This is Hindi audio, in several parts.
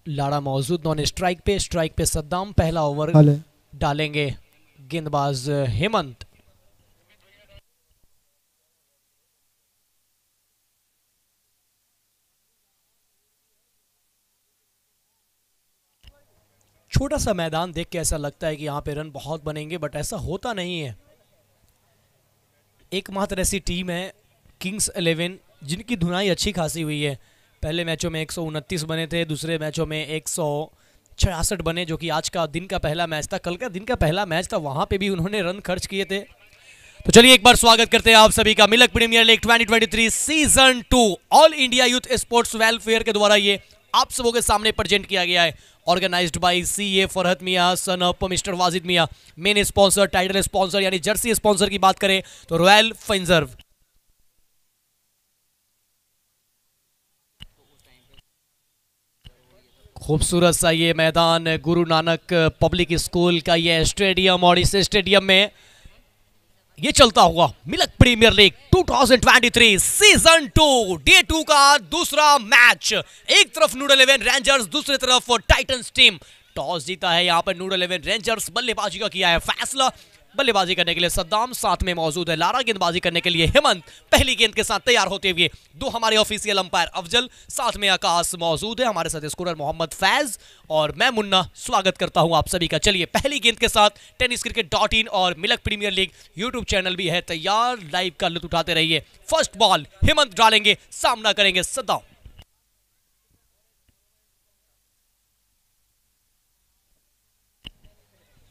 लाड़ा मौजूद नॉन स्ट्राइक पे सद्दाम। पहला ओवर डालेंगे गेंदबाज हेमंत। छोटा सा मैदान देख के ऐसा लगता है कि यहाँ पे रन बहुत बनेंगे, बट ऐसा होता नहीं है। एकमात्र ऐसी टीम है किंग्स 11 जिनकी धुनाई अच्छी खासी हुई है। पहले मैचों में 129 बने थे, दूसरे मैचों में 166 बने, जो कि आज का दिन का पहला मैच था। कल का दिन का पहला मैच था, वहां पे भी उन्होंने रन खर्च किए थे। तो चलिए एक बार स्वागत करते हैं आप सभी का Milk premiere league 2023 season 2 All India Youth Sports Welfare के द्वारा ये आप सबों के सामने प्रेजेंट किया गया है। Organised by CA Farhat Miyan son of mister Wajid Miyan. Main sponsor, title sponsor यानी जर्सी स्पॉन्सर की बात करें तो रॉयल फिनजर्व। खूबसूरत सा ये मैदान गुरु नानक पब्लिक स्कूल का ये स्टेडियम, और इस स्टेडियम में ये चलता हुआ Milk premiere league 2023 season 2 day 2 का दूसरा मैच। एक तरफ नूडल 11 रेंजर्स, दूसरी तरफ टाइटंस टीम। टॉस जीता है यहाँ पर नूडल 11 रेंजर्स। बल्लेबाजी का किया है फैसला। बल्लेबाजी करने के लिए सद्दाम साथ में मौजूद है लारा, गेंदबाजी करने के लिए हेमंत पहली गेंद के साथ तैयार होते हुए। दो हमारे ऑफिशियल अंपायर अफजल, साथ में आकाश मौजूद है, हमारे साथ स्कोरर मोहम्मद फैज और मैं मुन्ना। स्वागत करता हूं आप सभी का। चलिए पहली गेंद के साथ tenniscricket.in और milk premiere league YouTube channel भी है तैयार। लाइव का लुत्फ उठाते रहिए। फर्स्ट बॉल हेमंत डालेंगे, सामना करेंगे सद्दाम।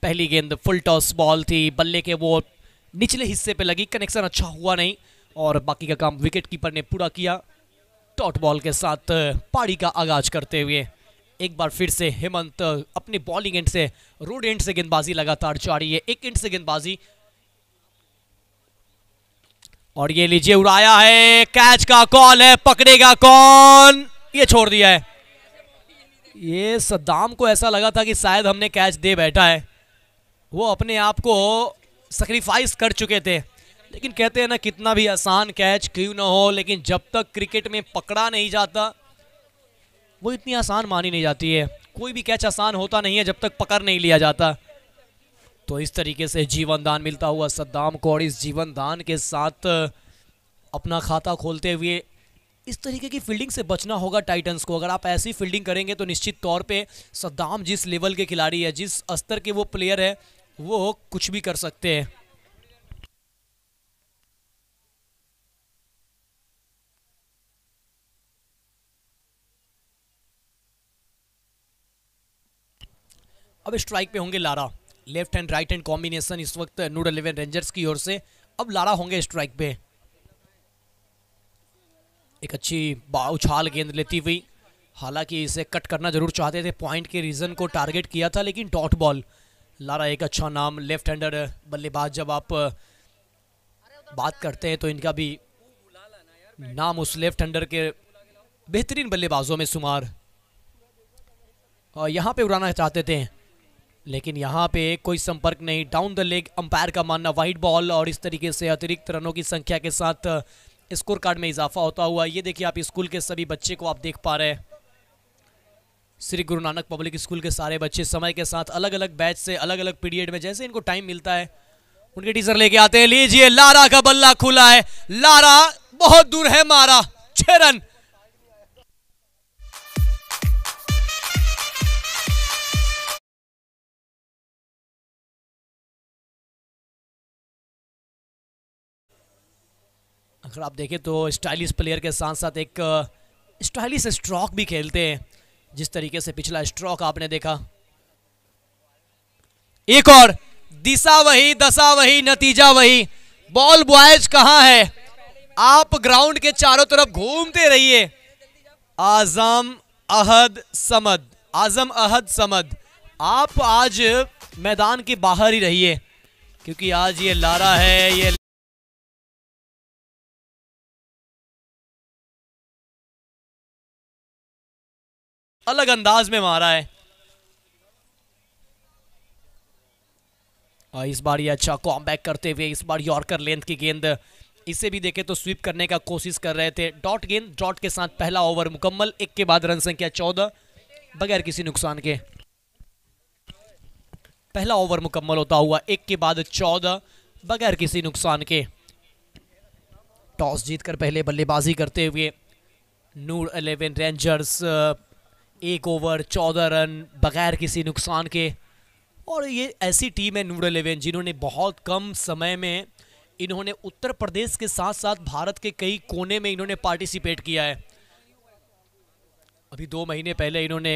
पहली गेंद फुल टॉस बॉल थी, बल्ले के वो निचले हिस्से पे लगी, कनेक्शन अच्छा हुआ नहीं और बाकी का काम विकेट कीपर ने पूरा किया। डॉट बॉल के साथ पारी का आगाज करते हुए एक बार फिर से हेमंत अपनी बॉलिंग एंड से, रोड एंड से गेंदबाजी लगातार जारी है। एक एंड से गेंदबाजी और ये लीजिए उड़ाया है, कैच का कॉल है, पकड़ेगा कौन? ये छोड़ दिया है। ये सद्दाम को ऐसा लगा था कि शायद हमने कैच दे बैठा है, वो अपने आप को सैक्रिफाइस कर चुके थे। लेकिन कहते हैं ना, कितना भी आसान कैच क्यों ना हो, लेकिन जब तक क्रिकेट में पकड़ा नहीं जाता वो इतनी आसान मानी नहीं जाती है। कोई भी कैच आसान होता नहीं है जब तक पकड़ नहीं लिया जाता। तो इस तरीके से जीवन दान मिलता हुआ सद्दाम को, और इस जीवन दान के साथ अपना खाता खोलते हुए इस तरीके की फील्डिंग से बचना होगा टाइटंस को। अगर आप ऐसी फील्डिंग करेंगे तो निश्चित तौर पे सद्दाम जिस लेवल के खिलाड़ी है, जिस स्तर के वो प्लेयर है, वो कुछ भी कर सकते हैं। अब स्ट्राइक पे होंगे Lara. Left hand right hand combination इस वक्त नूडल 11 रेंजर्स की ओर से। अब लारा होंगे स्ट्राइक पे। एक अच्छी उछाल गेंद लेती हुई, हालांकि इसे कट करना जरूर चाहते थे, पॉइंट के रीजन को टारगेट किया था, लेकिन डॉट बॉल। लारा एक अच्छा नाम, लेफ्ट हैंडर बल्लेबाज। जब आप बात करते हैं तो इनका भी नाम उस लेफ्ट हैंडर के बेहतरीन बल्लेबाजों में शुमार। यहाँ पे उड़ाना चाहते थे लेकिन यहाँ पे कोई संपर्क नहीं। डाउन द लेग, अंपायर का मानना वाइड बॉल, और इस तरीके से अतिरिक्त रनों की संख्या के साथ स्कोर कार्ड में इजाफा होता हुआ। ये देखिए आप स्कूल के सभी बच्चे को आप देख पा रहे हैं। श्री गुरु नानक पब्लिक स्कूल के सारे बच्चे समय के साथ अलग अलग बैच से, अलग अलग पीरियड में जैसे इनको टाइम मिलता है उनके टीचर लेके आते हैं। लीजिए लारा का बल्ला खुला है, लारा बहुत दूर है, मारा 6 रन। अगर आप देखें तो स्टाइलिश प्लेयर के साथ साथ एक स्टाइलिश स्ट्रोक भी खेलते हैं। जिस तरीके से पिछला स्ट्रोक आपने देखा, एक और, दिशा वही, दशा वही, नतीजा वही। बॉल बॉयज कहां है? आप ग्राउंड के चारों तरफ घूमते रहिए। आजम अहद समद, आजम अहद समद, आप आज मैदान के बाहर ही रहिए, क्योंकि आज ये लारा है, ये अलग अंदाज में मारा है। और इस बार ये अच्छा कॉमबैक करते हुए, इस बार यॉर्कर लेंथ की गेंद, इसे भी देखे तो स्वीप करने का कोशिश कर रहे थे। डॉट गेंद, डॉट के साथ पहला ओवर मुकम्मल। एक के बाद रन संख्या 14। बगैर किसी नुकसान के। पहला ओवर मुकम्मल होता हुआ 1 के बाद 14 बगैर किसी नुकसान के। टॉस जीतकर पहले बल्लेबाजी करते हुए नूर 11 रेंजर्स 1 ओवर 14 रन बगैर किसी नुकसान के। और ये ऐसी टीम है नूर 11 जिन्होंने बहुत कम समय में इन्होंने उत्तर प्रदेश के साथ साथ भारत के कई कोने में इन्होंने पार्टिसिपेट किया है। अभी 2 महीने पहले इन्होंने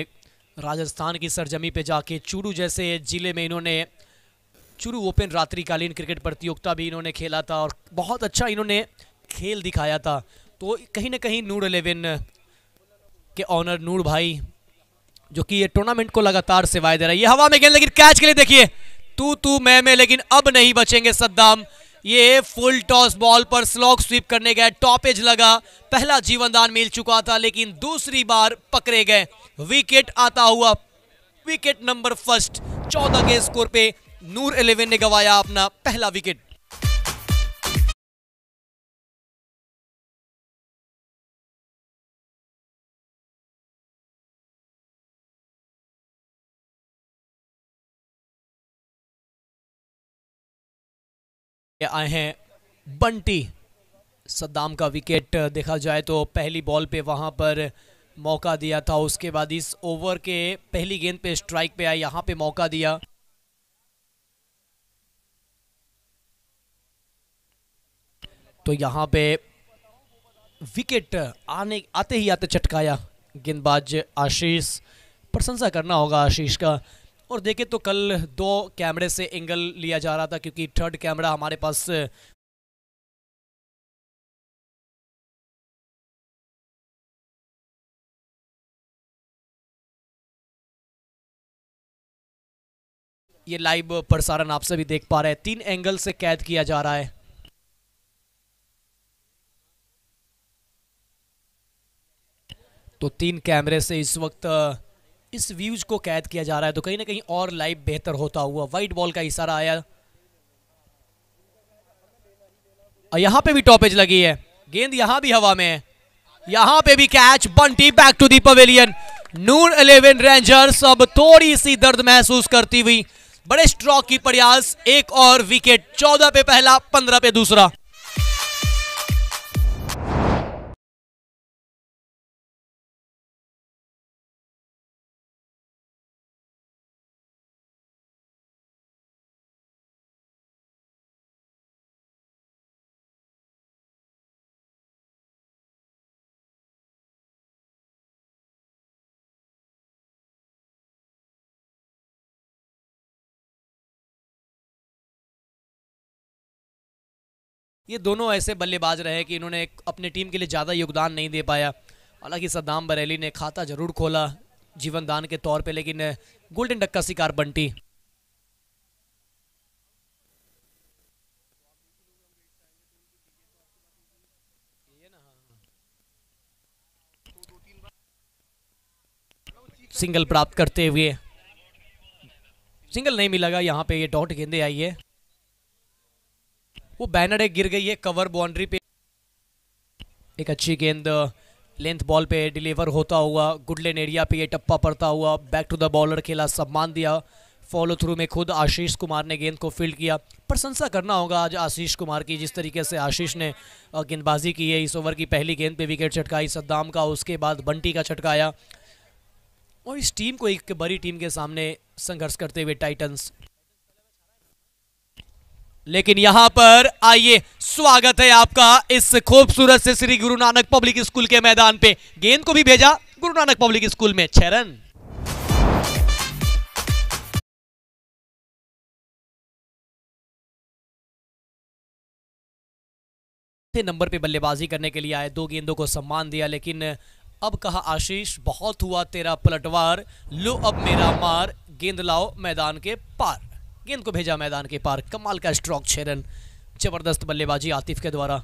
राजस्थान की सरजमी पे जाके चूरू जैसे जिले में इन्होंने चूरू ओपन रात्रिकालीन क्रिकेट प्रतियोगिता भी इन्होंने खेला था और बहुत अच्छा इन्होंने खेल दिखाया था। तो कहीं ना कहीं नूर 11 के ऑनर नूर भाई जो कि ये टूर्नामेंट को लगातार सेवाएं दे रहा है। ये हवा में गेंद लेकिन कैच के लिए देखिए तू मैं लेकिन अब नहीं बचेंगे सद्दाम। ये फुल टॉस बॉल पर स्लॉग स्वीप करने गए, टॉपेज लगा, पहला जीवनदान मिल चुका था लेकिन दूसरी बार पकड़े गए। विकेट आता हुआ, विकेट नंबर फर्स्ट। 14 के स्कोर पे नूर 11 ने गंवाया अपना पहला विकेट। आए हैं बंटी। सद्दाम का विकेट देखा जाए तो पहली बॉल पे वहां पर मौका दिया था, उसके बाद इस ओवर के पहली गेंद पे स्ट्राइक पे आया, यहां पे मौका दिया। तो यहां पे विकेट आते ही चटकाया गेंदबाज आशीष। प्रशंसा करना होगा आशीष का। और देखे तो कल 2 कैमरे से एंगल लिया जा रहा था क्योंकि थर्ड कैमरा हमारे पास ये लाइव प्रसारण आप सभी देख पा रहे हैं। 3 एंगल से कैद किया जा रहा है। तो 3 कैमरे से इस वक्त इस व्यूज को कैद किया जा रहा है। तो कहीं ना कहीं और लाइव बेहतर होता हुआ। वाइट बॉल का इशारा आया और यहां पे भी टॉपेज लगी है, गेंद यहां भी हवा में है, यहां पे भी catch. Bunty back to the pavilion. Noor 11 Rangers अब थोड़ी सी दर्द महसूस करती हुई बड़े स्ट्रोक की प्रयास। एक और विकेट। 14 पे पहला, 15 पे दूसरा। ये दोनों ऐसे बल्लेबाज रहे कि इन्होंने अपने टीम के लिए ज़्यादा योगदान नहीं दे पाया। हालांकि सद्दाम बरेली ने खाता जरूर खोला जीवनदान के तौर पे, लेकिन गोल्डन डक का शिकार बंटी। सिंगल प्राप्त करते हुए, सिंगल नहीं मिलेगा यहाँ पे, ये डॉट गेंदे आई है। वो बैनर गिर गई है कवर बाउंड्री पे। एक अच्छी गेंद लेंथ बॉल पे डिलीवर होता हुआ गुडलैंड एरिया पे ये टप्पा पड़ता हुआ बैक टू द बॉलर खेला, सम्मान दिया। फॉलो थ्रू में खुद आशीष कुमार ने गेंद को फील्ड किया। प्रशंसा करना होगा आज आशीष कुमार की, जिस तरीके से आशीष ने गेंदबाजी की है। इस ओवर की पहली गेंद पे विकेट छटकाई सद्दाम का, उसके बाद बंटी का छटकाया। और इस टीम को एक बड़ी टीम के सामने संघर्ष करते हुए टाइटंस। लेकिन यहां पर आइए, स्वागत है आपका इस खूबसूरत से श्री गुरु नानक पब्लिक स्कूल के मैदान पे। गेंद को भी भेजा गुरु नानक पब्लिक स्कूल में। 6 रन। नंबर पे बल्लेबाजी करने के लिए आए, 2 गेंदों को सम्मान दिया, लेकिन अब कहा आशीष बहुत हुआ तेरा पलटवार, लो अब मेरा मार, गेंद लाओ मैदान के पार। गेंद को भेजा मैदान के पार। कमाल का स्ट्रोक, 6 रन। जबरदस्त बल्लेबाजी आतिफ के द्वारा।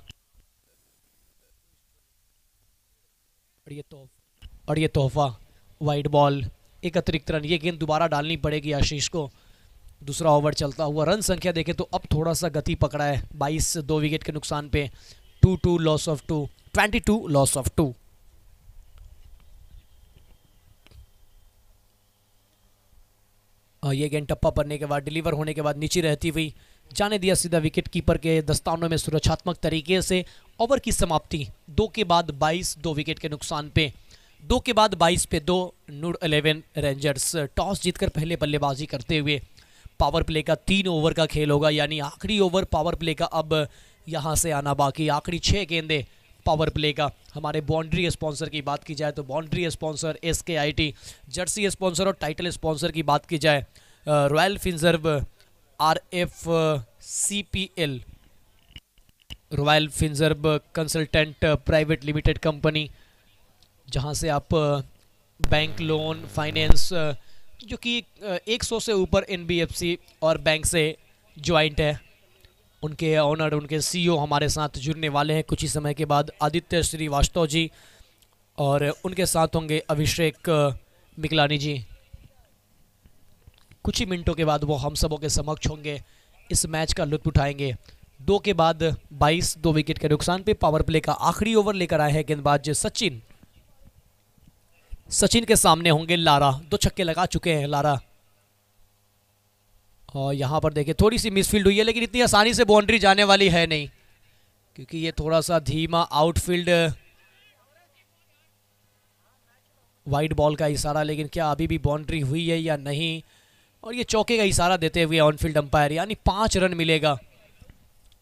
और ये तोहफा वाइड बॉल, एक अतिरिक्त रन। ये गेंद दोबारा डालनी पड़ेगी आशीष को। दूसरा ओवर चलता हुआ, रन संख्या देखें तो अब थोड़ा सा गति पकड़ा है। 22 2 विकेट के नुकसान पे 2-2 लॉस ऑफ 2, 22 लॉस ऑफ 2। ये गेंद टप्पा पड़ने के बाद डिलीवर होने के बाद नीचे रहती हुई जाने दिया सीधा विकेट कीपर के दस्तानों में सुरक्षात्मक तरीके से। ओवर की समाप्ति 2 के बाद 22, 2 विकेट के नुकसान पे, 2 के बाद 22 पे 2 नूर 11 रेंजर्स टॉस जीतकर पहले बल्लेबाजी करते हुए। पावर प्ले का 3 ओवर का खेल होगा, यानी आखिरी ओवर पावर प्ले का अब यहाँ से आना बाकी। आखिरी 6 गेंदे पावर प्ले का। हमारे बाउंड्री स्पॉन्सर की बात की जाए तो boundary sponsor SKIT, jersey sponsor और टाइटल स्पॉन्सर की बात की जाए Royal Finserv RFCPL, Royal Finserv consultant private limited company, जहां से आप बैंक लोन फाइनेंस जो कि 100 से ऊपर NBFC और बैंक से ज्वाइंट है, उनके ऑनर उनके CEO हमारे साथ जुड़ने वाले हैं कुछ ही समय के बाद। आदित्य श्रीवास्तव जी और उनके साथ होंगे अभिषेक मिगलानी जी। कुछ ही मिनटों के बाद वो हम सबों के समक्ष होंगे, इस मैच का लुत्फ उठाएंगे। 2 के बाद 22, 2 विकेट के नुकसान पे पावर प्ले का आखिरी ओवर लेकर आए हैं गेंदबाज सचिन। सचिन के सामने होंगे लारा, 2 छक्के लगा चुके हैं लारा। और यहाँ पर देखिए थोड़ी सी मिसफील्ड हुई है, लेकिन इतनी आसानी से बाउंड्री जाने वाली है नहीं, क्योंकि ये थोड़ा सा धीमा आउटफील्ड वाइड बॉल का इशारा, लेकिन क्या अभी भी बाउंड्री हुई है या नहीं। और ये चौके का इशारा देते हुए ऑनफील्ड अंपायर, यानी 5 रन मिलेगा।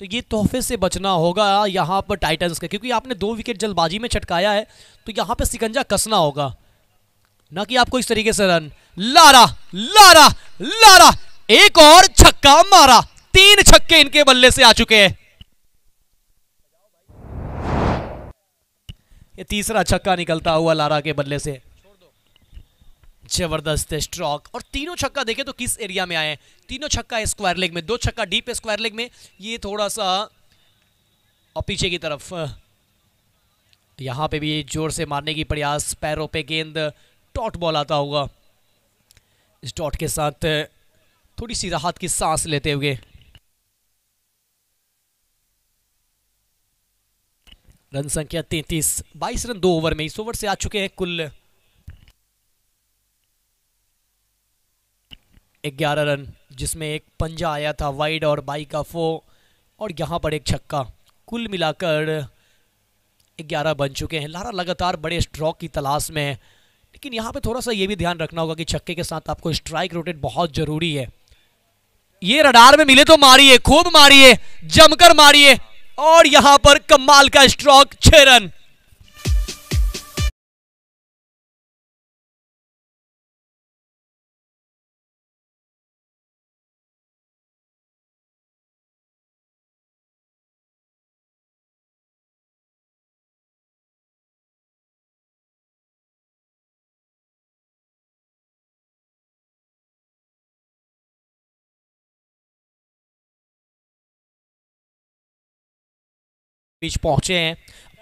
तो ये तोहफे से बचना होगा यहाँ पर टाइटंस के, क्योंकि आपने 2 विकेट जल्दबाजी में छटकाया है, तो यहाँ पे सिकंजा कसना होगा, ना कि आपको इस तरीके से रन। लारा लारा लारा, एक और छक्का मारा, 3 छक्के इनके बल्ले से आ चुके हैं। ये तीसरा छक्का निकलता हुआ लारा के बल्ले से। जबरदस्त स्ट्रोक, और तीनों छक्का देखें तो किस एरिया में आए हैं। तीनों छक्का स्क्वायर लेग में, 2 छक्का डीप स्क्वायर लेग में, ये थोड़ा सा और पीछे की तरफ। यहां पे भी जोर से मारने की प्रयास, पैरों पे गेंद, डॉट बॉल आता होगा। इस डॉट के साथ थोड़ी सी राहत की सांस लेते हुए रन संख्या 33, 22 रन 2 ओवर में। इस ओवर से आ चुके हैं कुल 11 रन, जिसमें एक पंजा आया था वाइड और बाई का 4, और यहां पर एक छक्का। कुल मिलाकर 11 बन चुके हैं। लारा लगातार बड़े स्ट्रोक की तलाश में है, लेकिन यहां पे थोड़ा सा ये भी ध्यान रखना होगा कि छक्के के साथ आपको स्ट्राइक रोटेट बहुत जरूरी है। ये रडार में मिले तो मारिए, खूब मारिए, जमकर मारिए, और यहां पर कमाल का स्ट्रोक, 6 रन। बीच पहुंचे हैं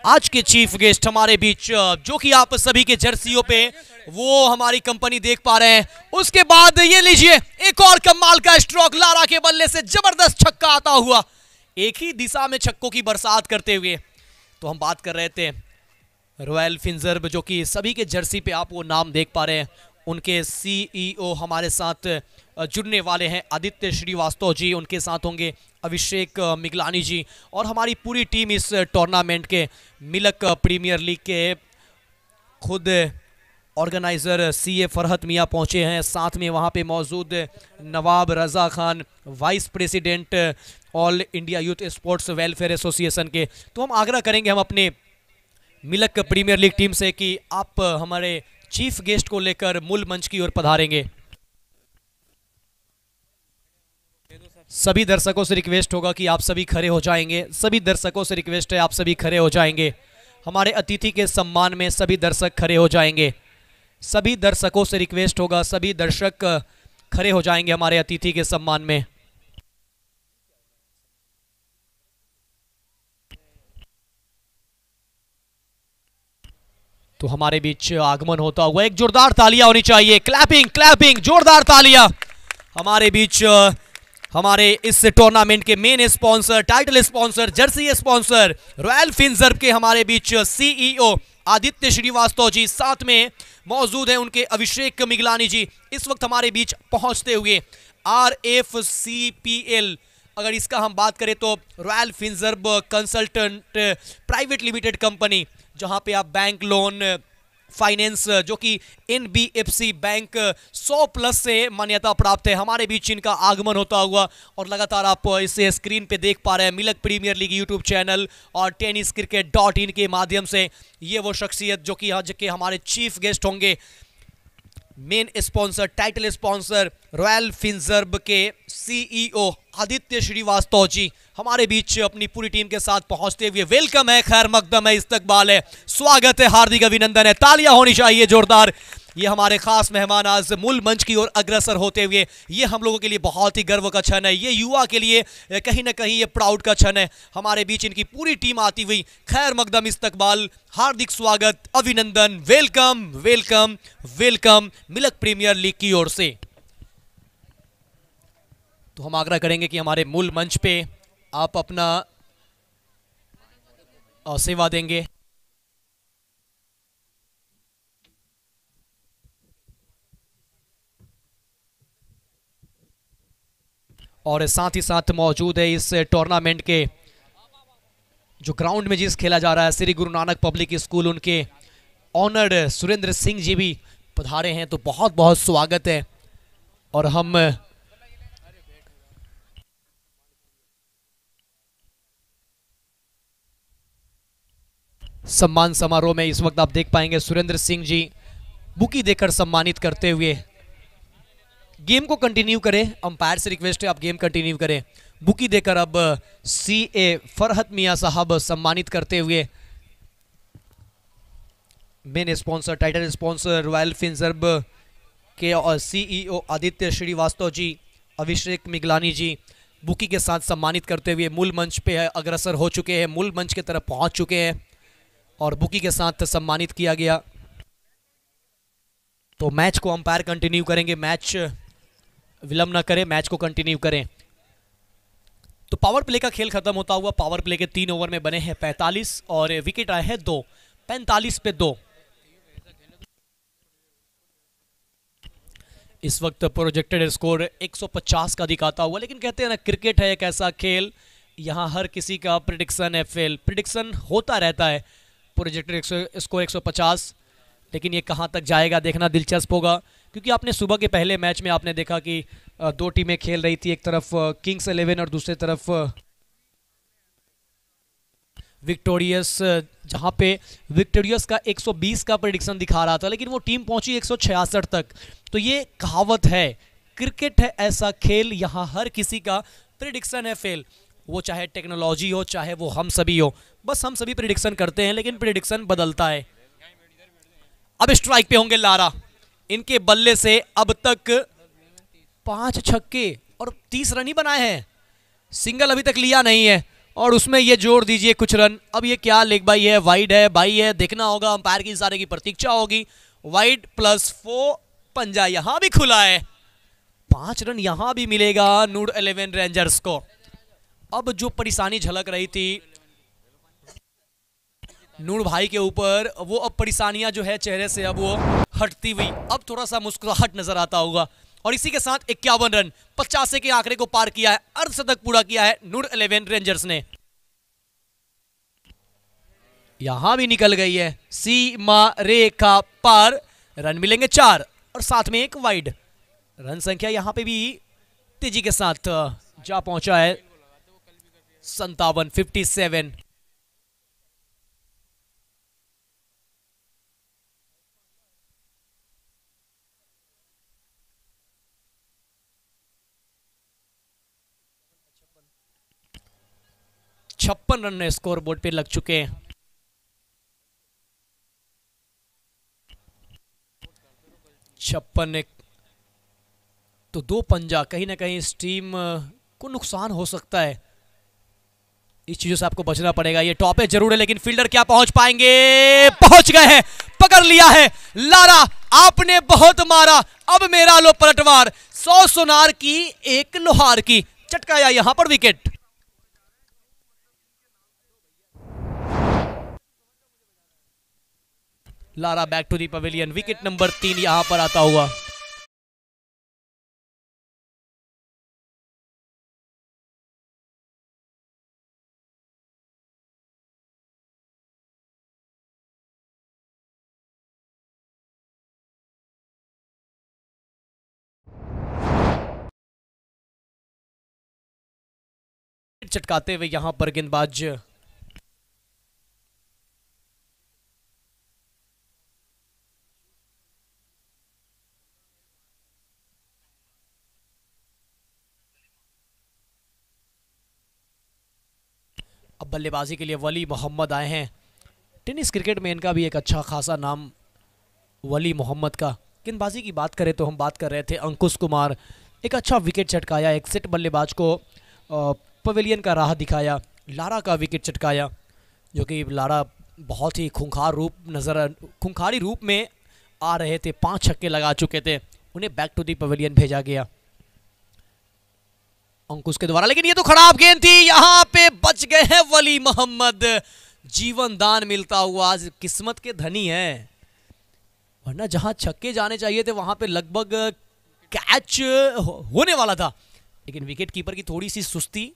आज के चीफ गेस्ट हमारे बीच, जो कि आप सभी के जर्सियों पे वो हमारी कंपनी देख पा रहे हैं। उसके बाद ये लीजिए एक और कमाल का स्ट्रोक, लारा के बल्ले से जबरदस्त छक्का आता हुआ, एक ही दिशा में छक्कों की बरसात करते हुए। तो हम बात कर रहे थे रॉयल फिनजर्व, जो कि सभी के जर्सी पे आप वो नाम देख पा रहे हैं, उनके CEO हमारे साथ जुड़ने वाले हैं आदित्य श्रीवास्तव जी, उनके साथ होंगे अभिषेक मिगलानी जी, और हमारी पूरी टीम इस टूर्नामेंट के मिल्क प्रीमियर लीग के खुद ऑर्गेनाइज़र CA फरहत मियाँ पहुँचे हैं। साथ में वहाँ पे मौजूद Nawab Raza Khan, vice president All India Youth Sports Welfare Association के। तो हम आग्रह करेंगे हम अपने मिल्क प्रीमियर लीग टीम से कि आप हमारे चीफ गेस्ट को लेकर मूल मंच की ओर पधारेंगे। सभी दर्शकों से रिक्वेस्ट होगा कि आप सभी खड़े हो जाएंगे, सभी दर्शकों से रिक्वेस्ट है आप सभी खड़े हो जाएंगे। हमारे अतिथि के सम्मान में सभी दर्शक खड़े हो जाएंगे, सभी दर्शकों से रिक्वेस्ट होगा, सभी दर्शक खड़े हो जाएंगे हमारे अतिथि के सम्मान में। तो हमारे बीच आगमन होता हुआ एक जोरदार तालियां होनी चाहिए, क्लैपिंग क्लैपिंग, जोरदार तालियां। हमारे बीच हमारे इस टूर्नामेंट के main sponsor, title sponsor, jersey sponsor, Royal Finserv के हमारे बीच CEO आदित्य श्रीवास्तव जी, साथ में मौजूद हैं उनके अभिषेक मिगलानी जी इस वक्त हमारे बीच पहुंचते हुए। RFCPL अगर इसका हम बात करें तो Royal Finserv consultant private limited company, जहां पे आप बैंक लोन फाइनेंस जो कि NBFC बैंक 100+ से मान्यता प्राप्त है, हमारे बीच इनका आगमन होता हुआ और लगातार आप इसे स्क्रीन पे देख पा रहे हैं मिलक प्रीमियर लीग यूट्यूब चैनल और tenniscricket.in के माध्यम से। ये वो शख्सियत जो कि आज के हमारे चीफ गेस्ट होंगे, main sponsor title sponsor Royal Finserv के CEO आदित्य श्रीवास्तव जी हमारे बीच अपनी पूरी टीम के साथ पहुंचते हुए। वेलकम है, खैर मकदम है, इस्तकबाल है, स्वागत है, हार्दिक अभिनंदन है, तालियां होनी चाहिए जोरदार। ये हमारे खास मेहमान आज मूल मंच की ओर अग्रसर होते हुए, ये हम लोगों के लिए बहुत ही गर्व का क्षण है, ये युवा के लिए कहीं ना कहीं ये प्राउड का क्षण है। हमारे बीच इनकी पूरी टीम आती हुई, खैर मकदम, इस्तकबाल, हार्दिक स्वागत, अभिनंदन, वेलकम वेलकम वेलकम मिलक प्रीमियर लीग की ओर से। तो हम आग्रह करेंगे कि हमारे मूल मंच पे आप अपना सेवा देंगे। और साथ ही साथ मौजूद है इस टूर्नामेंट के जो ग्राउंड में जिस खेला जा रहा है श्री गुरु नानक पब्लिक स्कूल, उनके ऑनर्ड सुरेंद्र सिंह जी भी पधारे हैं, तो बहुत बहुत स्वागत है। और हम सम्मान समारोह में इस वक्त आप देख पाएंगे सुरेंद्र सिंह जी बुकी देकर सम्मानित करते हुए। गेम को कंटिन्यू करें, अंपायर से रिक्वेस्ट है आप गेम कंटिन्यू करें। बुकी देकर अब CA फरहत मियां साहब सम्मानित करते हुए। Main sponsor title sponsor Royal Finserv के और CEO आदित्य श्रीवास्तव जी, अभिषेक मिगलानी जी बुकी के साथ सम्मानित करते हुए मूल मंच पे अग्रसर हो चुके हैं, मूल मंच की तरफ पहुंच चुके हैं और बुकी के साथ सम्मानित किया गया। तो मैच को अंपायर कंटिन्यू करेंगे, मैच विलंब ना करें, मैच को कंटिन्यू करें। तो पावर प्ले का खेल खत्म होता हुआ, पावर प्ले के 3 ओवर में बने हैं 45 और विकेट आए हैं 2, 45 पे 2। इस वक्त प्रोजेक्टेड स्कोर 150 का दिखाता हुआ, लेकिन कहते हैं ना क्रिकेट है एक ऐसा खेल, यहां हर किसी का प्रिडिक्शन है फेल, प्रिडिक्शन होता रहता है। प्रोजेक्टेड स्कोर 150, लेकिन ये कहां तक जाएगा देखना दिलचस्प होगा, क्योंकि आपने सुबह के पहले मैच में आपने देखा कि 2 टीमें खेल रही थी, एक तरफ किंग्स 11 और दूसरी तरफ विक्टोरियस, जहां पे विक्टोरियस का 120 का प्रेडिक्शन दिखा रहा था, लेकिन वो टीम पहुंची 166 तक। तो ये कहावत है, क्रिकेट है ऐसा खेल, यहां हर किसी का प्रेडिक्शन है फेल, वो चाहे टेक्नोलॉजी हो चाहे वो हम सभी हो, बस हम सभी प्रेडिक्शन करते हैं, लेकिन प्रेडिक्शन बदलता है। अब स्ट्राइक पे होंगे लारा, इनके बल्ले से अब तक 5 छक्के और 30 रन ही बनाए हैं, सिंगल अभी तक लिया नहीं है। और उसमें ये जोड़ दीजिए कुछ रन, अब ये क्या लेग बाई है, वाइड है, बाई है, देखना होगा, अंपायर की इशारे की प्रतीक्षा होगी। वाइड +4, पंजा यहां भी खुला है, 5 रन यहां भी मिलेगा नूर 11 रेंजर्स को। अब जो परेशानी झलक रही थी नूर भाई के ऊपर, वो अब परेशानियां जो है चेहरे से अब वो हटती हुई, अब थोड़ा सा मुस्कुराहट नजर आता होगा। और इसी के साथ 51 रन 50 के आंकड़े को पार किया है, अर्धशतक पूरा किया है नूर 11 रेंजर्स ने। यहां भी निकल गई है सीमा रेखा पार, रन मिलेंगे 4 और साथ में एक वाइड। रन संख्या यहां पे भी तेजी के साथ जा पहुंचा है 57। छप्पन रन स्कोर बोर्ड पे लग चुके हैं। छप्पन तो 2 पंजा, कहीं ना कहीं इस टीम को नुकसान हो सकता है, इस चीजों से आपको बचना पड़ेगा। ये टॉप है जरूर है, लेकिन फील्डर क्या पहुंच पाएंगे, पहुंच गए हैं, पकड़ लिया है लारा, आपने बहुत मारा, अब मेरा लो पलटवार, 100 सोनार की 1 लोहार की, चटकाया यहां पर wicket. Lara back to the pavilion, wicket number 3 यहां पर आता हुआ। चटकाते हुए यहां पर गेंदबाज अब बल्लेबाजी के लिए वली मोहम्मद आए हैं। टेनिस क्रिकेट में इनका भी एक अच्छा खासा नाम वली मोहम्मद का। गेंदबाजी की बात करें तो हम बात कर रहे थे अंकुश कुमार, एक अच्छा विकेट चटकाया, एक सेट बल्लेबाज को पवेलियन का राह दिखाया। लारा का विकेट चटकाया, जो कि लारा बहुत ही खूंखारी रूप में आ रहे थे, 5 छक्के लगा चुके थे, उन्हें बैक टू दी पवेलियन भेजा गया अंकुश के द्वारा। लेकिन ये तो खराब गेंद थी, यहां पे बच गए हैं वली मोहम्मद। जीवन दान मिलता हुआ, आज किस्मत के धनी हैं, वरना जहां छक्के जाने चाहिए थे वहां पे लगभग कैच होने वाला था। लेकिन विकेट कीपर की थोड़ी सी सुस्ती,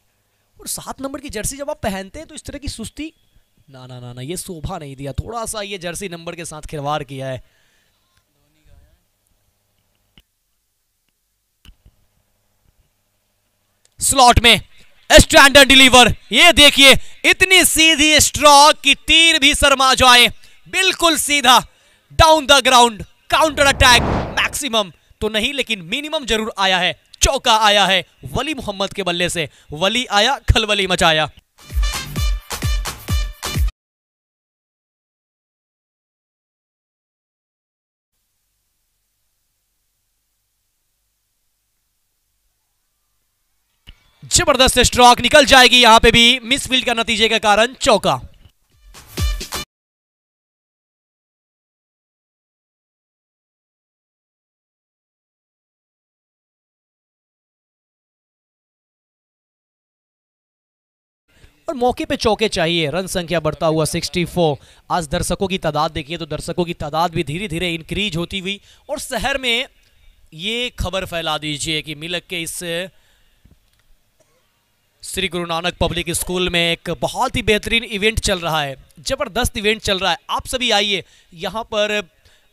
और 7 नंबर की जर्सी जब आप पहनते हैं तो इस तरह की सुस्ती ना ना ना ना, ये शोभा नहीं दिया, थोड़ा सा ये जर्सी नंबर के साथ खिलवाड़ किया है। स्लॉट में स्टैंडर्ड डिलीवर, ये देखिए इतनी सीधी स्ट्रोक की तीर भी शर्मा जाए, बिल्कुल सीधा down the ground, counter attack. Maximum तो नहीं लेकिन मिनिमम जरूर आया है, चौका आया है वली मोहम्मद के बल्ले से। वली आया, खलबली मचाया। जबरदस्त स्ट्रोक निकल जाएगी यहां पे भी, मिसफील्ड का नतीजे के कारण चौका। और मौके पे चौके चाहिए, रन संख्या बढ़ता हुआ 64। आज दर्शकों की तादाद देखिए तो दर्शकों की तादाद भी धीरे धीरे इंक्रीज होती हुई, और शहर में ये खबर फैला दीजिए कि मिलक के इस श्री गुरु नानक पब्लिक स्कूल में एक बहुत ही बेहतरीन इवेंट चल रहा है, जबरदस्त इवेंट चल रहा है। आप सभी आइए यहाँ पर।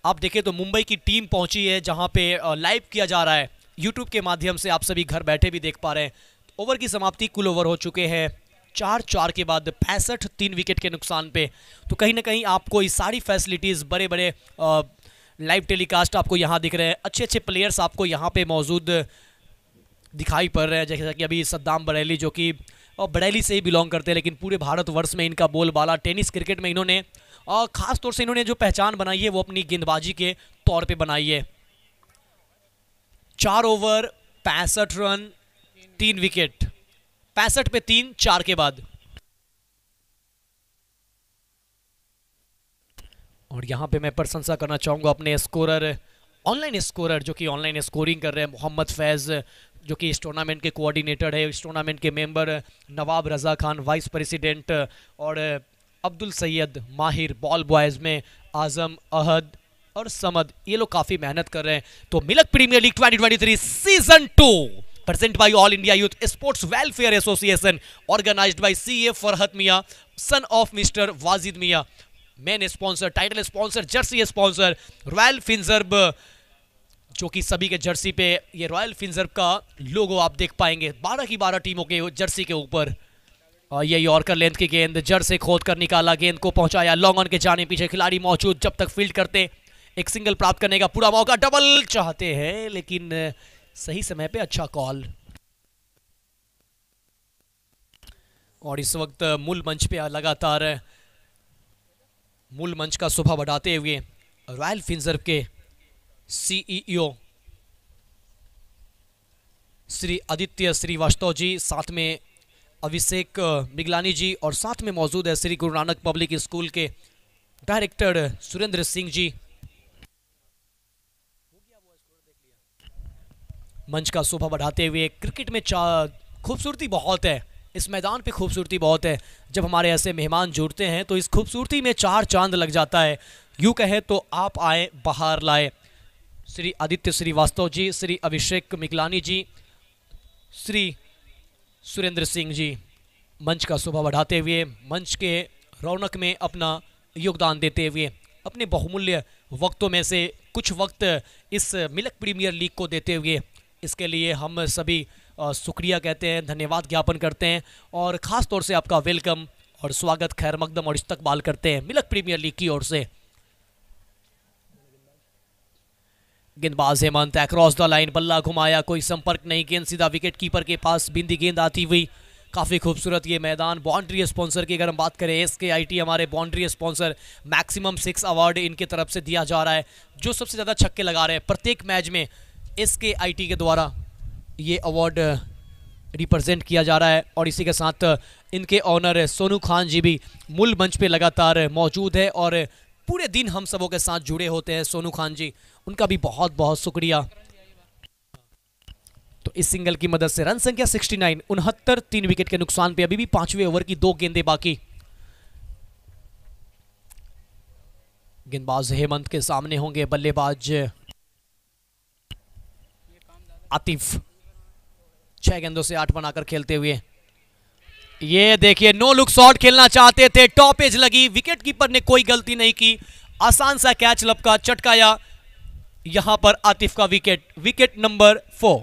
आप देखें तो मुंबई की टीम पहुंची है, जहां पे लाइव किया जा रहा है यूट्यूब के माध्यम से, आप सभी घर बैठे भी देख पा रहे हैं। ओवर की समाप्ति, कुल ओवर हो चुके हैं 4 के बाद 65, 3 विकेट के नुकसान पे। तो कहीं ना कहीं आपको ये सारी फैसिलिटीज़, बड़े बड़े लाइव टेलीकास्ट आपको यहाँ दिख रहे हैं, अच्छे अच्छे प्लेयर्स आपको यहाँ पे मौजूद दिखाई पड़ रहे हैं। जैसा कि अभी सद्दाम बरेली, जो कि बरेली से ही बिलोंग करते हैं, लेकिन पूरे भारतवर्ष में इनका बोलबाला टेनिस क्रिकेट में इन्होंने खास तौर से इन्होंने जो पहचान बनाई है वो अपनी गेंदबाजी के तौर पे बनाई है। 4 ओवर 65 रन 3 विकेट, 65 पे 3, 4 के बाद। और यहां पे मैं प्रशंसा करना चाहूंगा अपने स्कोरर, ऑनलाइन स्कोरर, जो कि ऑनलाइन स्कोरिंग कर रहे हैं, मोहम्मद फैज़, जो कि इस टूर्नामेंट के कोऑर्डिनेटर है, इस टूर्नामेंट के मेंबर नवाब रज़ा खान वाइस प्रेसिडेंट, और अब्दुल सैयद माहिर बॉल बॉयज़ में, आज़म, अहद और समद, ये लोग काफ़ी मेहनत कर रहे हैं। तो Milak premier league 2023 season 2 present by All India Youth Sports Welfare Association, organized by CA Farhat Miyan, son of mister Wajid Miyan. Main sponsor, title sponsor, jersey sponsor Royal Finserv, जो कि सभी के जर्सी पे ये रॉयल फिनजर्ब का लोगो आप देख पाएंगे 12 की 12 टीमों के जर्सी के ऊपर। और ये यॉर्कर लेंथ की गेंद, जड़ से खोद कर निकाला, गेंद को पहुंचाया लॉन्ग ऑन के जाने, पीछे खिलाड़ी मौजूद, जब तक फील्ड करते एक सिंगल प्राप्त करने का पूरा मौका, डबल चाहते हैं लेकिन सही समय पे अच्छा कॉल। और इस वक्त मूल मंच पे लगातार मूल मंच का शोभा बढ़ाते हुए रॉयल फिनजर्ब के CEO श्री आदित्य श्रीवास्तव जी, साथ में अभिषेक मिगलानी जी, और साथ में मौजूद है श्री गुरु नानक पब्लिक स्कूल के डायरेक्टर सुरेंद्र सिंह जी। मंच का शोभा बढ़ाते हुए, क्रिकेट में खूबसूरती बहुत है, इस मैदान पे खूबसूरती बहुत है। जब हमारे ऐसे मेहमान जुड़ते हैं तो इस खूबसूरती में चार चांद लग जाता है। यूँ कहे तो आप आए बहार लाए। श्री आदित्य श्रीवास्तव जी, श्री अभिषेक मिकलानी जी, श्री सुरेंद्र सिंह जी मंच का शोभा बढ़ाते हुए, मंच के रौनक में अपना योगदान देते हुए, अपने बहुमूल्य वक्तों में से कुछ वक्त इस मिल्क प्रीमियर लीग को देते हुए, इसके लिए हम सभी शुक्रिया कहते हैं, धन्यवाद ज्ञापन करते हैं और ख़ास तौर से आपका वेलकम और स्वागत, खैर मकदम और इस्तकबाल करते हैं मिल्क प्रीमियर लीग की ओर से। गेंदबाज हेमंत अक्रॉस द लाइन, बल्ला घुमाया, कोई संपर्क नहीं, गेंद सीधा विकेट कीपर के पास, बिंदी गेंद आती हुई। काफ़ी खूबसूरत ये मैदान। बाउंड्री स्पॉन्सर की अगर हम बात करें, SKIT हमारे बाउंड्री स्पॉन्सर, मैक्सिमम 6 अवार्ड इनके तरफ से दिया जा रहा है। जो सबसे ज़्यादा छक्के लगा रहे हैं प्रत्येक मैच में, SKIT के द्वारा ये अवार्ड रिप्रेजेंट किया जा रहा है। और इसी के साथ इनके ऑनर सोनू खान जी भी मूल मंच पे लगातार मौजूद है और पूरे दिन हम सबों के साथ जुड़े होते हैं। सोनू खान जी, उनका भी बहुत बहुत शुक्रिया। तो इस सिंगल की मदद से रन संख्या 69, 69, 3 विकेट के नुकसान पे अभी भी 5वें ओवर की 2 गेंदें बाकी। गेंदबाज हेमंत के सामने होंगे बल्लेबाज आतिफ, 6 गेंदों से 8 बनाकर खेलते हुए। ये देखिए, नो लुक शॉट खेलना चाहते थे, टॉप एज लगी, विकेट कीपर ने कोई गलती नहीं की, आसान सा कैच लपका, चटकाया यहां पर आतिफ का wicket, wicket number 4।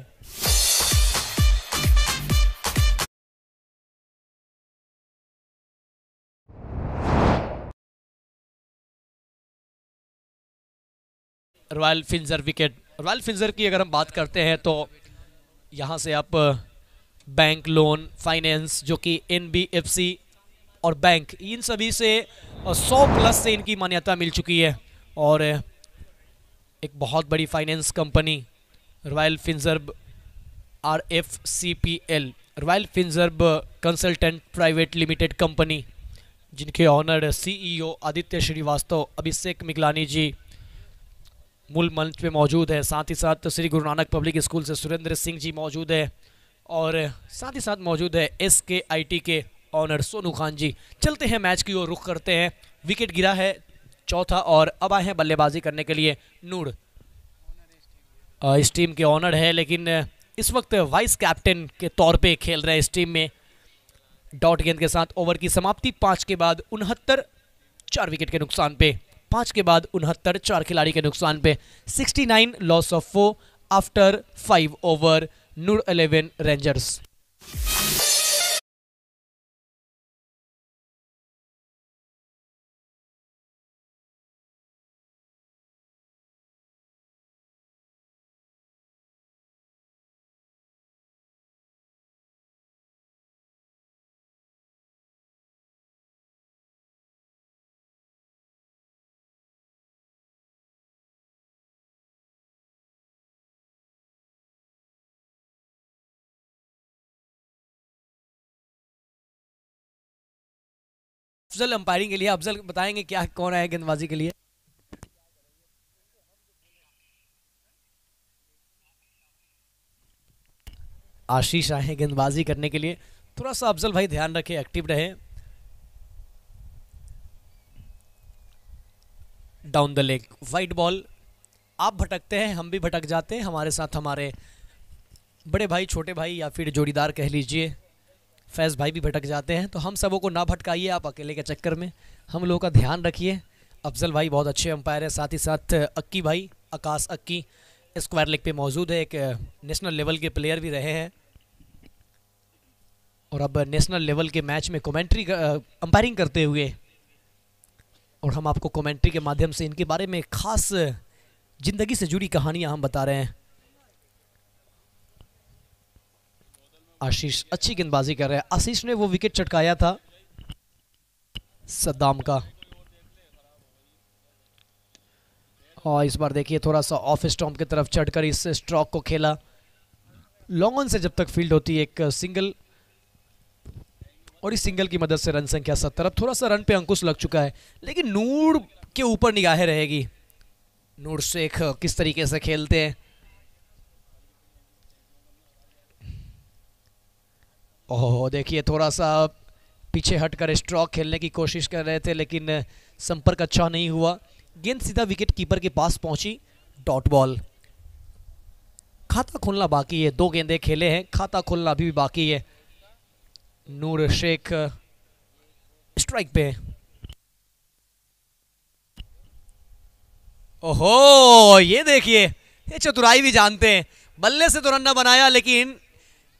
Royal Finserv wicket. Royal Finserv की अगर हम बात करते हैं तो यहाँ से आप बैंक, लोन, फाइनेंस, जो कि NBFC और बैंक, इन सभी से 100 प्लस से इनकी मान्यता मिल चुकी है। और एक बहुत बड़ी finance company Royal Finserv RFCPL, Royal Finserv consultant private limited company, जिनके ऑनर CEO आदित्य श्रीवास्तव, अभिषेक मिकलानी जी मूल मंच पे मौजूद है। साथ ही साथ श्री गुरु नानक पब्लिक स्कूल से सुरेंद्र सिंह जी मौजूद है और साथ ही साथ मौजूद है SKIT के ऑनर सोनू खान जी। चलते हैं मैच की ओर, रुख करते हैं। विकेट गिरा है चौथा और अब आए हैं बल्लेबाजी करने के लिए नूर। इस टीम के ऑनर है लेकिन इस वक्त वाइस कैप्टन के तौर पे खेल रहे हैं इस टीम में। डॉट गेंद के साथ ओवर की समाप्ति, 5 के बाद 69, 4 विकेट के नुकसान पे, 5 के बाद 69, 4 खिलाड़ी के नुकसान पे, 69 loss of 4 after 5 over, Noor 11 rangers. Afzal umpiring के लिए, अफजल बताएंगे क्या कौन है गेंदबाजी के लिए। आशीष आए हैं गेंदबाजी करने के लिए। थोड़ा सा अफजल भाई ध्यान रखें, एक्टिव रहे। Down the leg, white ball. आप भटकते हैं, हम भी भटक जाते हैं, हमारे साथ हमारे बड़े भाई, छोटे भाई या फिर जोड़ीदार कह लीजिए, फैज़ भाई भी भटक जाते हैं। तो हम सबों को ना भटकाइए आप अकेले के चक्कर में, हम लोगों का ध्यान रखिए। अफजल भाई बहुत अच्छे अंपायर है, साथ ही साथ अक्की भाई, आकाश अक्की स्क्वायर लेग पे मौजूद है, एक नेशनल लेवल के प्लेयर भी रहे हैं और अब नेशनल लेवल के मैच में कमेंट्री अंपायरिंग करते हुए, और हम आपको कमेंट्री के माध्यम से इनके बारे में खास ज़िंदगी से जुड़ी कहानियाँ हम बता रहे हैं। आशीष अच्छी गेंदबाजी कर रहे हैं। आशीष ने वो विकेट चटकाया था सद्दाम का, और इस बार देखिए थोड़ा सा ऑफ स्टॉम्प की तरफ चढ़कर इस स्ट्रोक को खेला। लॉन्ग ऑन से जब तक फील्ड होती है एक सिंगल, और इस सिंगल की मदद से रन संख्या 70। अब थोड़ा सा रन पे अंकुश लग चुका है, लेकिन नूर के ऊपर निगाहें रहेगी। नूर शेख किस तरीके से खेलते हैं। ओह देखिए, थोड़ा सा पीछे हटकर स्ट्रोक खेलने की कोशिश कर रहे थे, लेकिन संपर्क अच्छा नहीं हुआ। गेंद सीधा विकेट कीपर के पास पहुंची। Dot ball. खाता खुलना बाकी है, 2 गेंदे खेले हैं, खाता खुलना अभी भी बाकी है। नूर शेख स्ट्राइक पे। ओहो, ये देखिए, ये चतुराई भी जानते हैं। बल्ले से तो रन न बनाया, लेकिन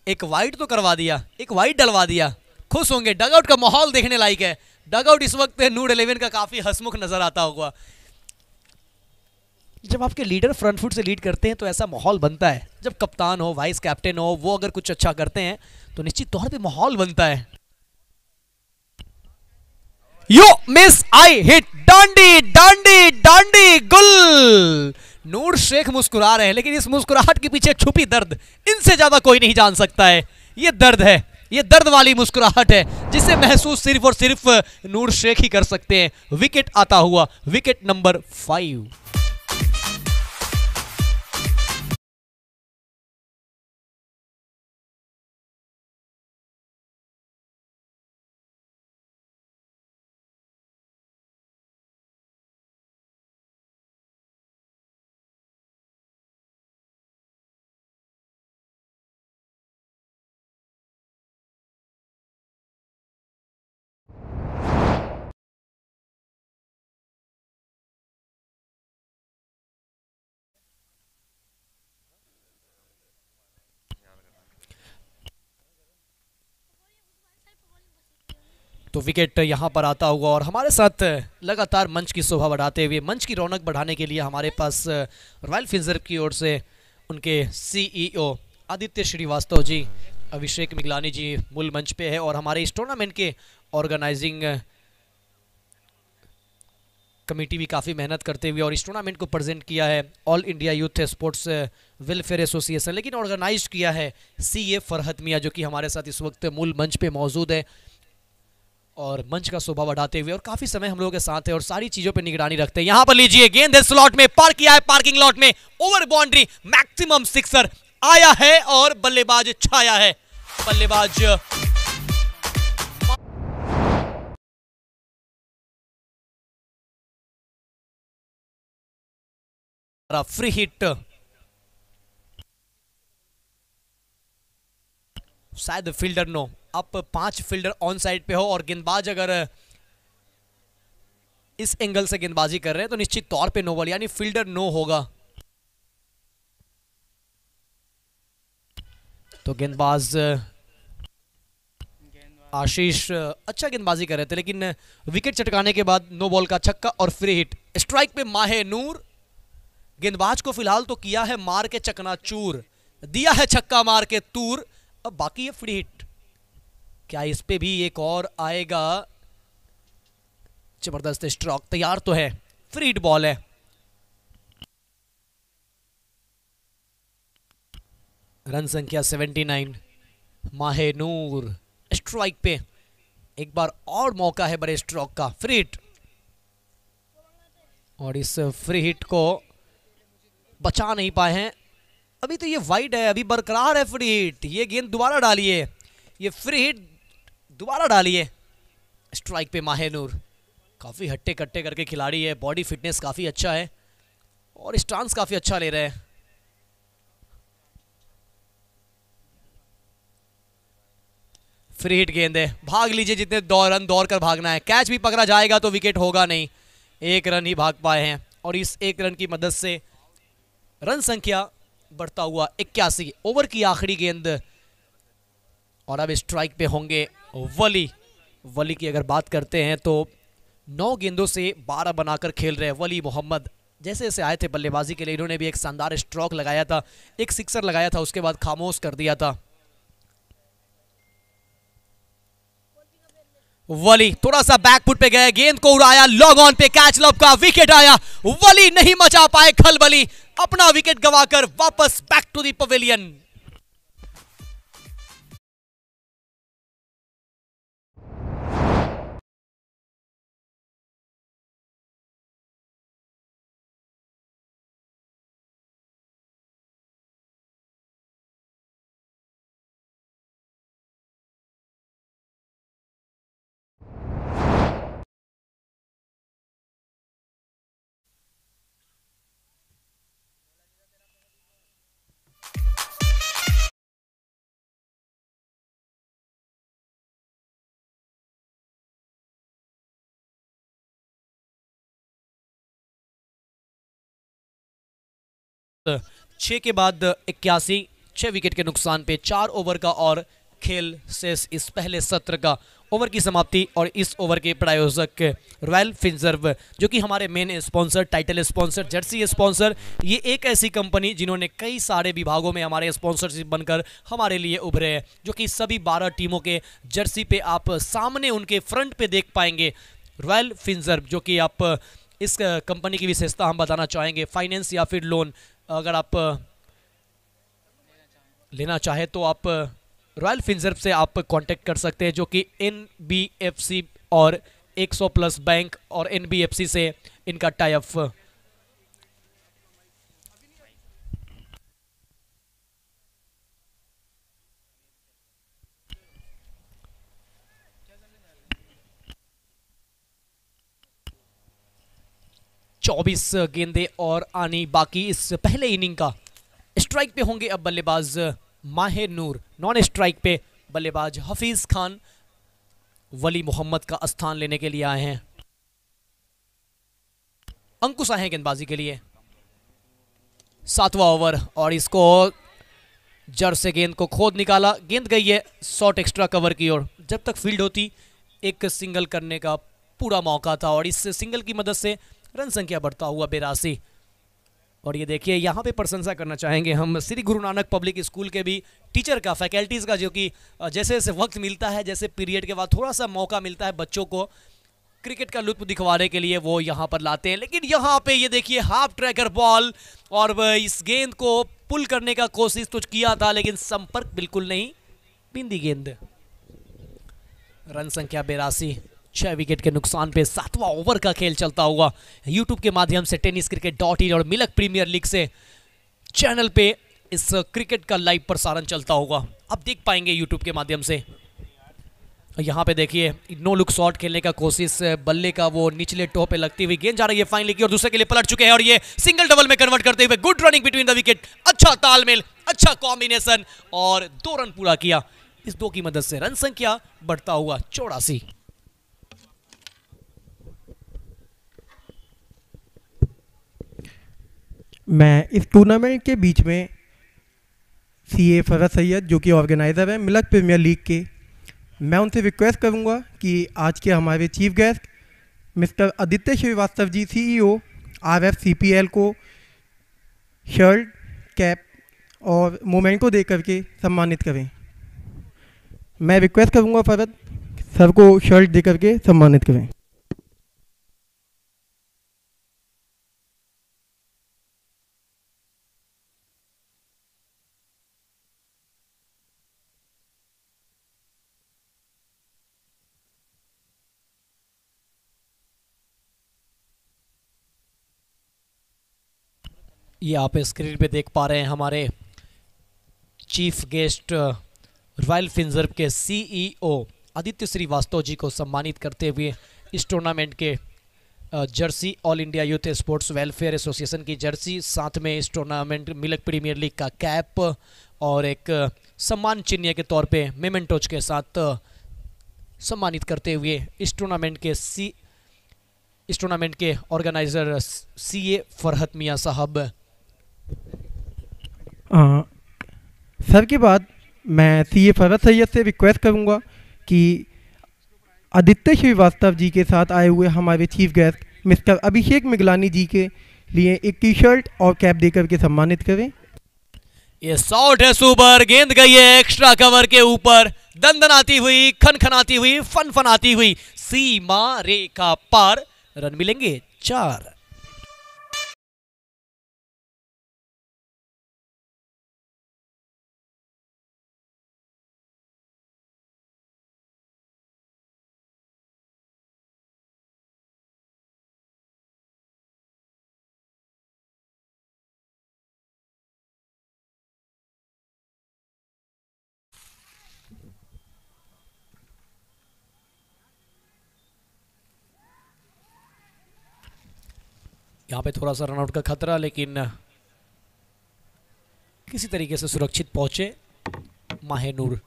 एक वाइड तो करवा दिया, एक वाइड डलवा दिया। खुश होंगे, डगआउट का माहौल देखने लायक है। डगआउट इस वक्त नूर 11 का काफी हंसमुख नजर आता होगा। जब आपके लीडर फ्रंट फुट से लीड करते हैं तो ऐसा माहौल बनता है। जब कप्तान हो, वाइस कैप्टन हो, वो अगर कुछ अच्छा करते हैं तो निश्चित तौर पे माहौल बनता है। यो मिस, आई हिट, डांडी डांडी डांडी गुल। नूर शेख मुस्कुरा रहे हैं, लेकिन इस मुस्कुराहट के पीछे छुपी दर्द इनसे ज्यादा कोई नहीं जान सकता है। ये दर्द है, ये दर्द वाली मुस्कुराहट है, जिसे महसूस सिर्फ और सिर्फ नूर शेख ही कर सकते हैं। विकेट आता हुआ, विकेट नंबर 5। तो विकेट यहां पर आता हुआ, और हमारे साथ लगातार मंच की शोभा बढ़ाते हुए, मंच की रौनक बढ़ाने के लिए हमारे पास रॉयल फिल्जर की ओर से उनके सीईओ आदित्य श्रीवास्तव जी, अभिषेक मिगलानी जी मूल मंच पे है, और हमारे इस टूर्नामेंट के ऑर्गेनाइजिंग कमेटी भी काफ़ी मेहनत करते हुए और इस टूर्नामेंट को प्रेजेंट किया है All India Youth Sports Welfare association, लेकिन ऑर्गेनाइज किया है सीए फरहत मियाँ, जो कि हमारे साथ इस वक्त मूल मंच पे मौजूद है और मंच का शोभा बढ़ाते हुए, और काफी समय हम लोगों के साथ है और सारी चीजों पे निगरानी रखते हैं। यहां पर लीजिए, गेंद है स्लॉट में, पार किया है पार्किंग लॉट में, ओवर बाउंड्री, मैक्सिमम सिक्सर आया है और बल्लेबाज छाया है। बल्लेबाज फ्री हिट, शायद फील्डर नो। अब 5 फील्डर ऑन साइड पे हो और गेंदबाज अगर इस एंगल से गेंदबाजी कर रहे हैं तो निश्चित तौर पे नो बॉल, यानी फील्डर नो होगा। तो गेंदबाज आशीष अच्छा गेंदबाजी कर रहे थे, लेकिन विकेट चटकाने के बाद नो बॉल का छक्का और फ्री हिट। स्ट्राइक पे माहे नूर, गेंदबाज को फिलहाल तो किया है मार के चकनाचूर, दिया है छक्का मार के तूर, अब बाकी है फ्री हिट। क्या इस पे भी एक और आएगा? जबरदस्त स्ट्रोक तैयार तो है, फ्री हिट बॉल है। रन संख्या 79। माहे नूर स्ट्राइक पे, एक बार और मौका है बड़े स्ट्रोक का, फ्री हिट, और इस फ्री हिट को बचा नहीं पाए हैं। अभी तो ये वाइड है, अभी बरकरार है फ्री हिट। ये गेंद दोबारा डालिए, ये फ्री हिट दोबारा डालिए। स्ट्राइक पे माहे नूर, काफी हट्टे कट्टे करके खिलाड़ी है, बॉडी फिटनेस काफी अच्छा है और स्टांस काफी अच्छा ले रहे हैं। फ्री हिट गेंद है, भाग लीजिए जितने रन दौड़ कर भागना है। कैच भी पकड़ा जाएगा तो विकेट होगा नहीं, 1 रन ही भाग पाए हैं और इस 1 रन की मदद से रन संख्या बढ़ता हुआ 81। ओवर की आखिरी गेंद और अब स्ट्राइक पे होंगे वली। वली की अगर बात करते हैं तो 9 गेंदों से 12 बनाकर खेल रहे हैं वली मोहम्मद। जैसे जैसे आए थे बल्लेबाजी के लिए, इन्होंने भी एक शानदार स्ट्रोक लगाया था, एक सिक्सर लगाया था, उसके बाद खामोश कर दिया था। वली थोड़ा सा बैकफुट पे गए, गेंद को उड़ाया, लॉग ऑन पे कैच लब का, विकेट आया। वली नहीं मचा पाए खलबली, अपना विकेट गवाकर वापस बैक टू द पवेलियन। 6 के बाद 81, 6 विकेट के नुकसान पे 4 ओवर का और खेल से इस पहले सत्र का ओवर की समाप्ति। और इस ओवर के प्रायोजक रॉयल फिनसर्व, जो कि हमारे main sponsor, title sponsor, jersey sponsor, ये एक ऐसी कंपनी जिन्होंने कई सारे विभागों में हमारे स्पॉन्सरशिप बनकर हमारे लिए उभरे हैं, जो कि सभी 12 टीमों के जर्सी पे आप सामने उनके फ्रंट पे देख पाएंगे रॉयल फिनसर्व, जो कि आप इस कंपनी की विशेषता हम बताना चाहेंगे। फाइनेंस या फिर लोन अगर आप लेना चाहे तो आप रॉयल फिनसर्व से आप कांटेक्ट कर सकते हैं, जो कि NBFC और 100 प्लस बैंक और NBFC से इनका टाई अप। चौबीस गेंदे और आनी बाकी इस पहले इनिंग का। स्ट्राइक पे होंगे अब बल्लेबाज माहिर नूर, नॉन स्ट्राइक पे बल्लेबाज हफीज खान वली मोहम्मद का स्थान लेने के लिए आए हैं। अंकुश आए हैं गेंदबाजी के लिए। 7वां ओवर और इसको जड़ से गेंद को खोद निकाला, गेंद गई है शॉट एक्स्ट्रा कवर की ओर। जब तक फील्ड होती एक सिंगल करने का पूरा मौका था और इस सिंगल की मदद से रन संख्या बढ़ता हुआ 82। और ये देखिए यहाँ पे प्रशंसा करना चाहेंगे हम श्री गुरु नानक पब्लिक स्कूल के भी टीचर का, फैकल्टीज़ का, जो कि जैसे जैसे वक्त मिलता है, जैसे पीरियड के बाद थोड़ा सा मौका मिलता है बच्चों को क्रिकेट का लुत्फ दिखवाने के लिए, वो यहाँ पर लाते हैं। लेकिन यहाँ पे ये देखिए हाफ ट्रैकर बॉल और इस गेंद को पुल करने का कोशिश तो किया था, लेकिन संपर्क बिल्कुल नहीं, बिंदी गेंद। रन संख्या 82, 6 विकेट के नुकसान पे 7वां ओवर का खेल चलता हुआ। यूट्यूब के माध्यम से tenniscricket.in और मिल्क प्रीमियर लीग से चैनल पे इस क्रिकेट का लाइव प्रसारण चलता होगा, आप देख पाएंगे यूट्यूब के माध्यम से। यहाँ पे देखिए नो लुक शॉट खेलने का कोशिश, बल्ले का वो निचले टो पे लगती हुई गेंद जा रही है फाइनली की और दूसरे के लिए पलट चुके हैं और ये सिंगल डबल में कन्वर्ट करते हुए good running between the wicket, अच्छा तालमेल, अच्छा कॉम्बिनेशन और 2 रन पूरा किया। इस 2 की मदद से रन संख्या बढ़ता हुआ 84। मैं इस टूर्नामेंट के बीच में CA फरहत सैयद, जो कि ऑर्गेनाइज़र हैं मिल्क प्रीमियर लीग के, मैं उनसे रिक्वेस्ट करूंगा कि आज के हमारे chief guest mister Aditya Srivastava ji, CEO RFCPL को शर्ट, कैप और मोमेंटो दे करके सम्मानित करें। मैं रिक्वेस्ट करूंगा फरहत सर को शर्ट दे करके सम्मानित करें। ये आप स्क्रीन पे देख पा रहे हैं हमारे चीफ गेस्ट रॉयल फिनसर्व के CEO आदित्य श्रीवास्तव जी को सम्मानित करते हुए इस टूर्नामेंट के Jersey all India Youth Sports Welfare association की जर्सी, साथ में इस टूर्नामेंट मिल्क प्रीमियर लीग का कैप और एक सम्मान चिन्ह के तौर पे मेमेंटोज के साथ सम्मानित करते हुए इस टूर्नामेंट के ऑर्गेनाइजर CA फरहत मियाँ साहब। सर के बाद मैं CA फरहत सैयद से रिक्वेस्ट करूंगा कि आदित्य श्रीवास्तव जी के साथ आए हुए हमारे चीफ गेस्ट मिस्टर अभिषेक मिगलानी जी के लिए एक टी-शर्ट और कैप देकर के सम्मानित करें। ये शॉट है सुपर, गेंद गई है एक्स्ट्रा कवर के ऊपर, दंदनाती हुई, खनखनाती हुई, फनफनाती हुई सीमा रेखा पार, रन मिलेंगे 4। यहाँ पे थोड़ा सा रनआउट का खतरा, लेकिन किसी तरीके से सुरक्षित पहुंचे माहिर नूर।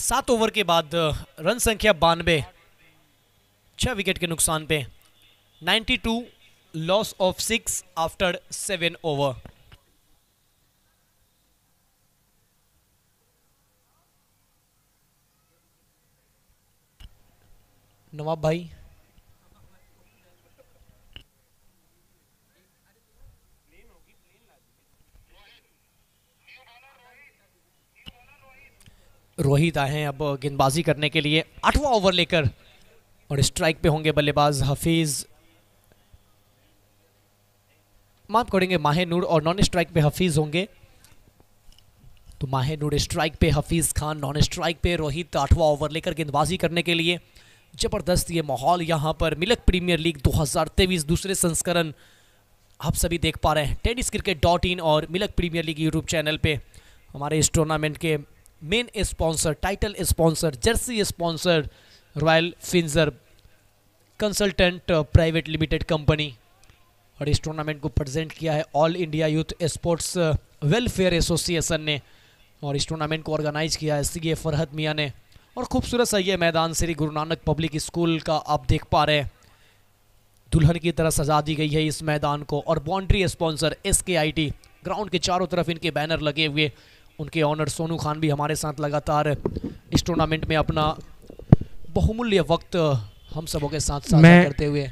7 ओवर के बाद रन संख्या 92, 6 विकेट के नुकसान पे, 92 लॉस ऑफ 6 आफ्टर 7 ओवर। नवाब भाई, रोहित आए हैं अब गेंदबाजी करने के लिए 8वां ओवर लेकर, और स्ट्राइक पे होंगे बल्लेबाज हफीज, माफ करेंगे माहिर-नूर, और नॉन स्ट्राइक पे हफीज होंगे। तो माहिर-नूर स्ट्राइक पे, हफीज खान नॉन स्ट्राइक पे, रोहित 8वां ओवर लेकर गेंदबाजी करने के लिए। जबरदस्त ये माहौल यहाँ पर मिल्क प्रीमियर लीग 2023 दूसरे संस्करण आप सभी देख पा रहे हैं tenniscricket.in और milk premiere league YouTube channel पे। हमारे इस टूर्नामेंट के main sponsor, title sponsor, jersey sponsor Royal Finserv consultant private limited company, और इस टूर्नामेंट को प्रेजेंट किया है All India Youth Sports Welfare Association ने, और इस टूर्नामेंट को ऑर्गेनाइज किया है सीए फरहत मियाँ ने। और खूबसूरत सा ये मैदान श्री गुरु नानक पब्लिक स्कूल का आप देख पा रहे हैं, दुल्हन की तरह सजा दी गई है इस मैदान को। और बाउंड्री स्पॉन्सर SKIT, ग्राउंड के चारों तरफ इनके बैनर लगे हुए। उनके ऑनर सोनू खान भी हमारे साथ लगातार इस टूर्नामेंट में अपना बहुमूल्य वक्त हम सबों के साथ साझा करते हुए।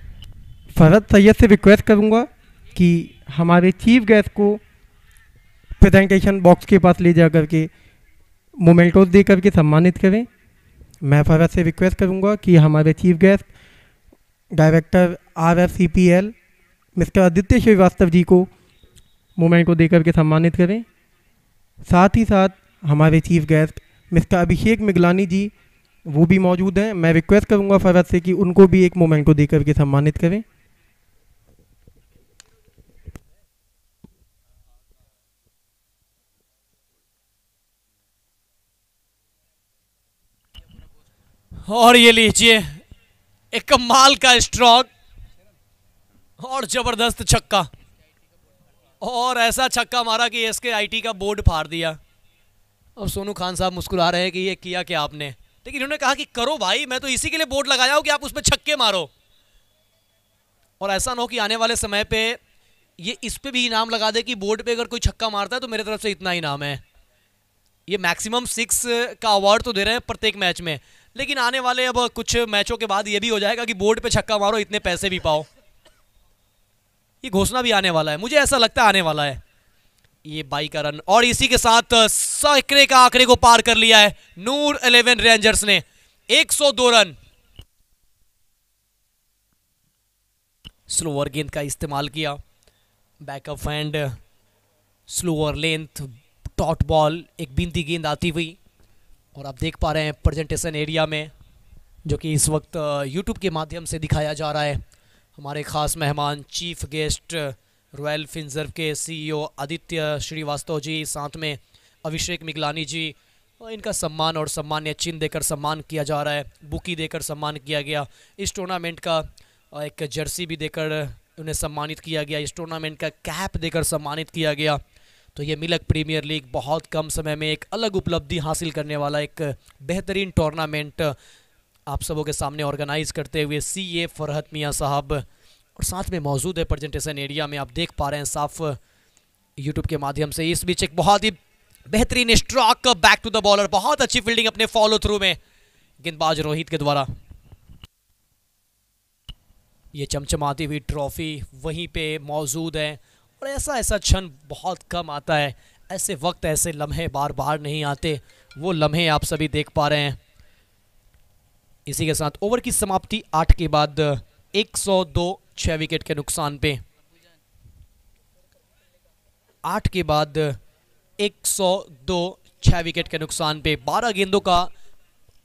फरहत सैयद से रिक्वेस्ट करूंगा कि हमारे चीफ गेस्ट को प्रेजेंटेशन बॉक्स के पास ले जा करके मोमेंटोस दे करके सम्मानित करें। मैं फरहत से रिक्वेस्ट करूंगा कि हमारे chief guest director RFCPL mister Aditya Srivastava ji को मोमेंटो दे करके सम्मानित करें। साथ ही साथ हमारे चीफ गेस्ट मिस्टर अभिषेक मिगलानी जी वो भी मौजूद हैं। मैं रिक्वेस्ट करूंगा फरहत से कि उनको भी एक मोमेंटो दे करके सम्मानित करें। और ये लीजिए एक कमाल का स्ट्रोक और जबरदस्त छक्का, और ऐसा छक्का मारा कि SKIT का बोर्ड फाड़ दिया। अब सोनू खान साहब मुस्कुरा रहे हैं कि ये किया क्या आपने, लेकिन इन्होंने कहा कि करो भाई, मैं तो इसी के लिए बोर्ड लगाया हूं कि आप उसमें छक्के मारो। और ऐसा ना हो कि आने वाले समय पे ये इस पे भी इनाम लगा दे कि बोर्ड पे अगर कोई छक्का मारता है तो मेरे तरफ से इतना इनाम है। ये मैक्सिमम 6 का अवार्ड तो दे रहे हैं प्रत्येक मैच में, लेकिन आने वाले अब कुछ मैचों के बाद ये भी हो जाएगा कि बोर्ड पे छक्का मारो इतने पैसे भी पाओ। ये घोषणा भी आने वाला है, मुझे ऐसा लगता है आने वाला है। ये 22 का रन, और इसी के साथ 100 का आंकड़े को पार कर लिया है नूर 11 रेंजर्स ने, 102 रन। स्लोअर गेंद का इस्तेमाल किया, backup hand, slower length, dot ball, एक बिंदी गेंद आती हुई। और आप देख पा रहे हैं प्रेजेंटेशन एरिया में, जो कि इस वक्त यूट्यूब के माध्यम से दिखाया जा रहा है, हमारे ख़ास मेहमान चीफ गेस्ट रॉयल फिंजर्व के CEO आदित्य श्रीवास्तव जी, साथ में अभिषेक मिगलानी जी, और इनका सम्मान और सम्मान्य चिन्ह देकर सम्मान किया जा रहा है, बुकी देकर सम्मान किया गया। इस टूर्नामेंट का एक जर्सी भी देकर उन्हें सम्मानित किया गया, इस टूर्नामेंट का कैप देकर सम्मानित किया गया। तो ये मिल्क प्रीमियर लीग बहुत कम समय में एक अलग उपलब्धि हासिल करने वाला एक बेहतरीन टूर्नामेंट आप सबों के सामने ऑर्गेनाइज करते हुए CA फरहत मियाँ साहब, और साथ में मौजूद है प्रेजेंटेशन एरिया में, आप देख पा रहे हैं साफ यूट्यूब के माध्यम से। इस बीच एक बहुत ही बेहतरीन stroke back to the bowler, बहुत अच्छी फील्डिंग अपने फॉलो थ्रू में गेंदबाज रोहित के द्वारा। ये चमचमाती हुई ट्रॉफी वहीं पे मौजूद है, और ऐसा ऐसा क्षण बहुत कम आता है, ऐसे वक्त ऐसे लम्हे बार बार नहीं आते, वो लम्हे आप सभी देख पा रहे हैं। इसी के साथ ओवर की समाप्ति 8 के बाद 102, 6 विकेट के नुकसान पे। 8 के बाद 102, 6 विकेट के नुकसान पे 12 गेंदों का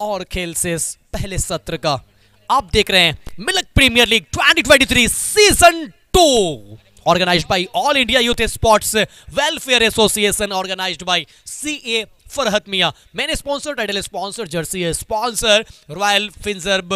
और खेल से पहले सत्र का आप देख रहे हैं Milk premiere league 2023 season 2, organized by All India Youth Sports Welfare Association, organized by CA Farhat Miyan. Main sponsor, title sponsor, jersey sponsor Royal Finserv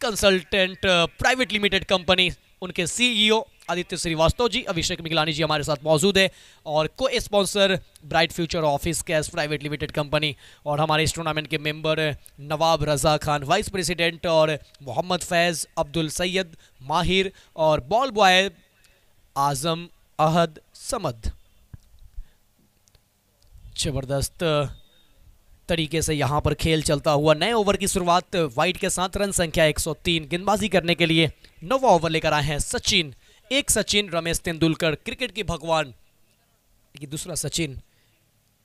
consultant private limited company, उनके CEO आदित्य श्रीवास्तव जी, अभिषेक मिगलानी जी हमारे साथ मौजूद है, और co sponsor bright future office cash private limited company, और हमारे इस टूर्नामेंट के member Nawab Raza Khan vice president, और मोहम्मद फैज़, अब्दुल सैयद, माहिर, और बॉल बॉय आजम अहद समद। जबरदस्त तरीके से यहां पर खेल चलता हुआ। नए ओवर की शुरुआत वाइड के साथ, रन संख्या 103। गेंदबाजी करने के लिए नौवां ओवर लेकर आए हैं सचिन। एक सचिन, रमेश तेंदुलकर क्रिकेट के भगवान, ये दूसरा सचिन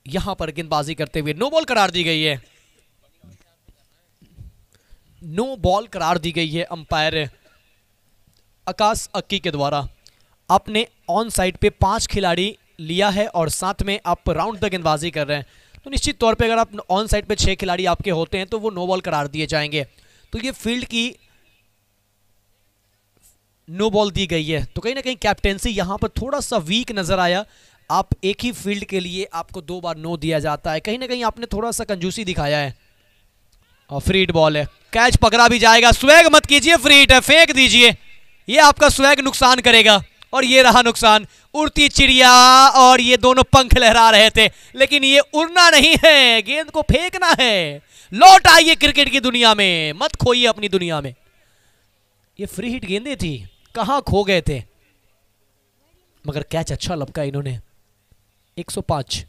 यहां पर गेंदबाजी करते हुए। नो बॉल करार दी गई है, नो बॉल करार दी गई है अंपायर आकाश अक्की के द्वारा। आपने ऑन साइड पे 5 खिलाड़ी लिया है और साथ में आप राउंड तक गेंदबाजी कर रहे हैं, तो निश्चित तौर पे अगर आप ऑन साइड पे 6 खिलाड़ी आपके होते हैं तो वो नो बॉल करार दिए जाएंगे। तो ये फील्ड की नो बॉल दी गई है, तो कहीं ना कहीं कैप्टेंसी यहां पर थोड़ा सा वीक नजर आया। आप एक ही फील्ड के लिए आपको 2 बार नो दिया जाता है, कहीं ना कहीं आपने थोड़ा सा कंजूसी दिखाया है। और फ्री हिट बॉल है, कैच पकड़ा भी जाएगा। स्वैग मत कीजिए, फ्री हिट है, फेंक दीजिए, ये आपका स्वैग नुकसान करेगा। और ये रहा नुकसान। उड़ती चिड़िया, और ये दोनों पंख लहरा रहे थे, लेकिन ये उड़ना नहीं है, गेंद को फेंकना है। लौट आइए क्रिकेट की दुनिया में, मत खोइए अपनी दुनिया में। ये फ्री हिट गेंदें थी, कहां खो गए थे, मगर कैच अच्छा लपका इन्होंने। 105।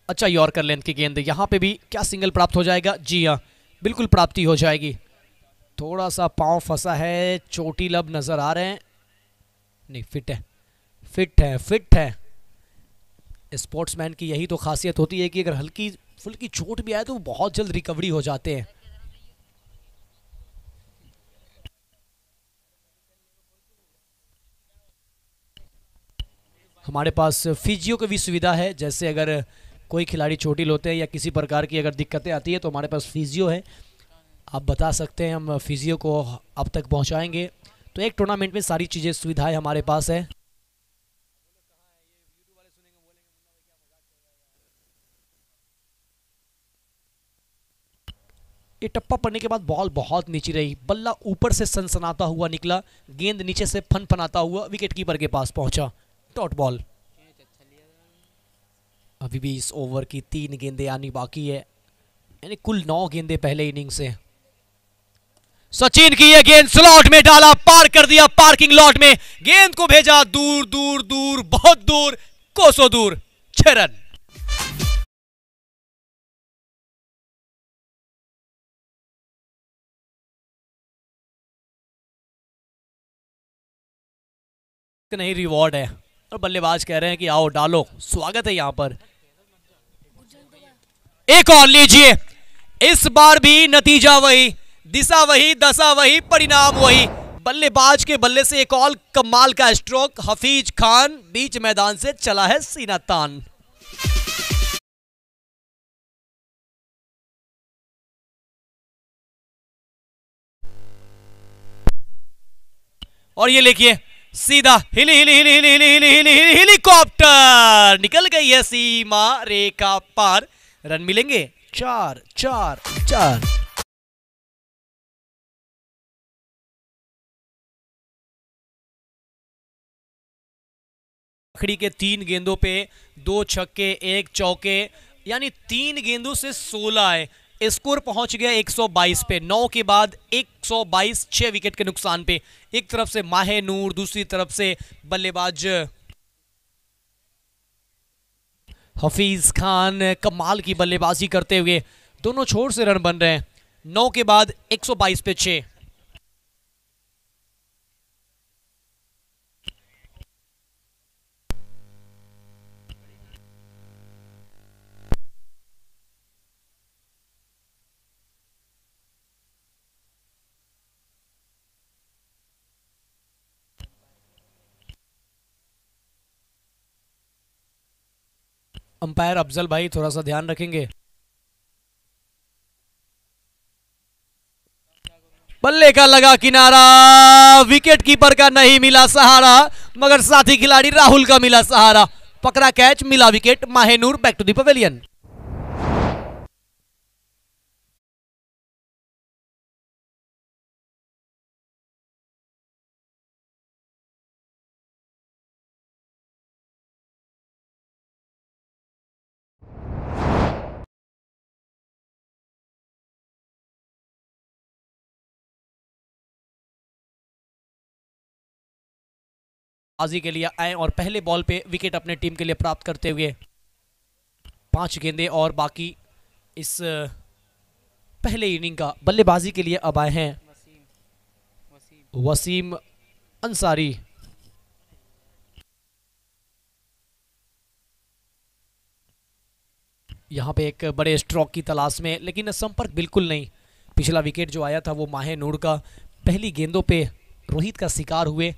अच्छा यॉर्कर लेंथ की गेंद, यहां पे भी क्या सिंगल प्राप्त हो जाएगा? जी हाँ, बिल्कुल प्राप्ति हो जाएगी। थोड़ा सा पांव फंसा है, चोटी लब नजर आ रहे हैं, नहीं फिट है, फिट है, फिट है। स्पोर्ट्समैन की यही तो खासियत होती है कि अगर हल्की फुल्की चोट भी आए तो बहुत जल्द रिकवरी हो जाते हैं। हमारे पास फिजियो की भी सुविधा है, जैसे अगर कोई खिलाड़ी चोटिल होते हैं या किसी प्रकार की अगर दिक्कतें आती है तो हमारे पास फिजियो है, आप बता सकते हैं, हम फिजियो को अब तक पहुंचाएंगे। तो एक टूर्नामेंट में सारी चीज़ें सुविधाएं हमारे पास है। ये टप्पा पड़ने के बाद बॉल बहुत नीचे रही, बल्ला ऊपर से सनसनाता हुआ निकला, गेंद नीचे से फनफनाता हुआ विकेट कीपर के पास पहुंचा। Dot ball. अभी भी इस ओवर की 3 गेंदें आनी बाकी है, यानी कुल 9 गेंदें पहले इनिंग से। सचिन की ये गेंद स्लॉट में डाला, पार कर दिया पार्किंग लॉट में, गेंद को भेजा दूर दूर दूर, बहुत दूर, कोसों दूर। 6 रन। नहीं रिवॉर्ड है, और बल्लेबाज कह रहे हैं कि आओ डालो, स्वागत है यहां पर। एक और लीजिए, इस बार भी नतीजा वही, दिशा वही, दशा वही, परिणाम वही। बल्लेबाज के बल्ले से एक और कमाल का स्ट्रोक, हफीज खान बीच मैदान से चला है सीना तान। और ये देखिए, सीधा हिली हिली हिली हिली हिली हिली हिली हिली हेलीकॉप्टर निकल गई है सीमा रेखा पार। रन मिलेंगे 4 4 4। आखिरी के 3 गेंदों पे 2 छक्के 1 चौके, यानी 3 गेंदों से 16 है। स्कोर पहुंच गया 122 पे। 9 के बाद 122, 6 विकेट के नुकसान पे। एक तरफ से माहे नूर, दूसरी तरफ से बल्लेबाज हफीज खान कमाल की बल्लेबाजी करते हुए दोनों छोर से रन बन रहे हैं। 9 के बाद 122 पे 6। अंपायर अफजल भाई थोड़ा सा ध्यान रखेंगे। बल्ले का लगा किनारा, विकेट कीपर का नहीं मिला सहारा, मगर साथी खिलाड़ी राहुल का मिला सहारा। पकड़ा कैच, मिला wicket. Mahenoor back to the pavilion. बल्लेबाजी के लिए आए और पहले बॉल पे विकेट अपने टीम के लिए प्राप्त करते हुए 5 गेंदें और बाकी इस पहले इनिंग का बल्लेबाजी के लिए अब आए हैं वसीम अंसारी। यहां पे एक बड़े स्ट्रोक की तलाश में, लेकिन संपर्क बिल्कुल नहीं। पिछला विकेट जो आया था वो माहे नूर का, पहली गेंदों पे रोहित का शिकार हुए।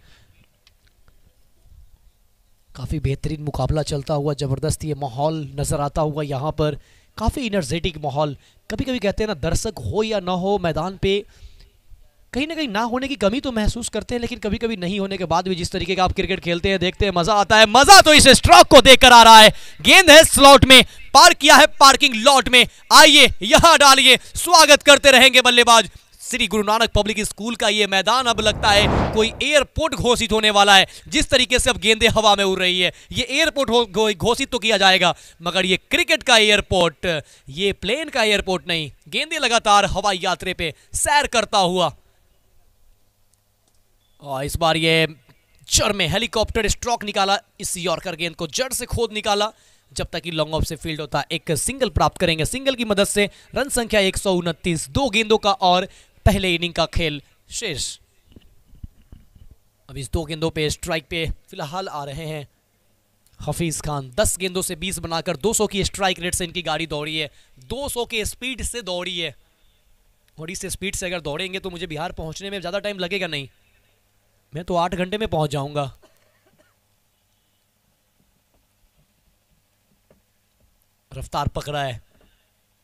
काफी बेहतरीन मुकाबला चलता हुआ, जबरदस्त ये माहौल नजर आता हुआ यहाँ पर, काफी एनर्जेटिक माहौल। कभी कभी कहते हैं ना, दर्शक हो या ना हो मैदान पे, कहीं ना कहीं ना होने की कमी तो महसूस करते हैं, लेकिन कभी कभी नहीं होने के बाद भी जिस तरीके का आप क्रिकेट खेलते हैं, देखते हैं, मजा आता है। मजा तो इस स्ट्रोक को देखकर आ रहा है। गेंद है स्लॉट में, पार्क किया है पार्किंग लॉट में, आइए यहां डालिए, स्वागत करते रहेंगे बल्लेबाज। श्री गुरु नानक पब्लिक स्कूल का ये मैदान अब लगता है कोई एयरपोर्ट घोषित होने वाला है। जिस तरीके से अब गेंदें हवा में उड़ रही है, ये एयरपोर्ट घोषित तो किया जाएगा, मगर ये क्रिकेट का एयरपोर्ट, ये प्लेन का एयरपोर्ट नहीं। गेंदें लगातार हवाई यात्रा पे सैर करता हुआ, और इस बार ये जड़ में हेलीकॉप्टर स्ट्रोक निकाला, इस यॉर्कर गेंद को जड़ से खोद निकाला। जब तक कि लॉन्ग ऑफ से फील्ड होता है, एक सिंगल प्राप्त करेंगे। सिंगल की मदद से रन संख्या 129, 2 गेंदों का और पहले इनिंग का खेल शेष। अब इस 2 गेंदों पे स्ट्राइक पे फिलहाल आ रहे हैं हफीज खान। 10 गेंदों से 20 बनाकर 200 की स्ट्राइक रेट से इनकी गाड़ी दौड़ी है, 200 के स्पीड से दौड़ी है। और इस स्पीड से अगर दौड़ेंगे तो मुझे बिहार पहुंचने में ज्यादा टाइम लगेगा नहीं, मैं तो 8 घंटे में पहुंच जाऊंगा। रफ्तार पकड़ा है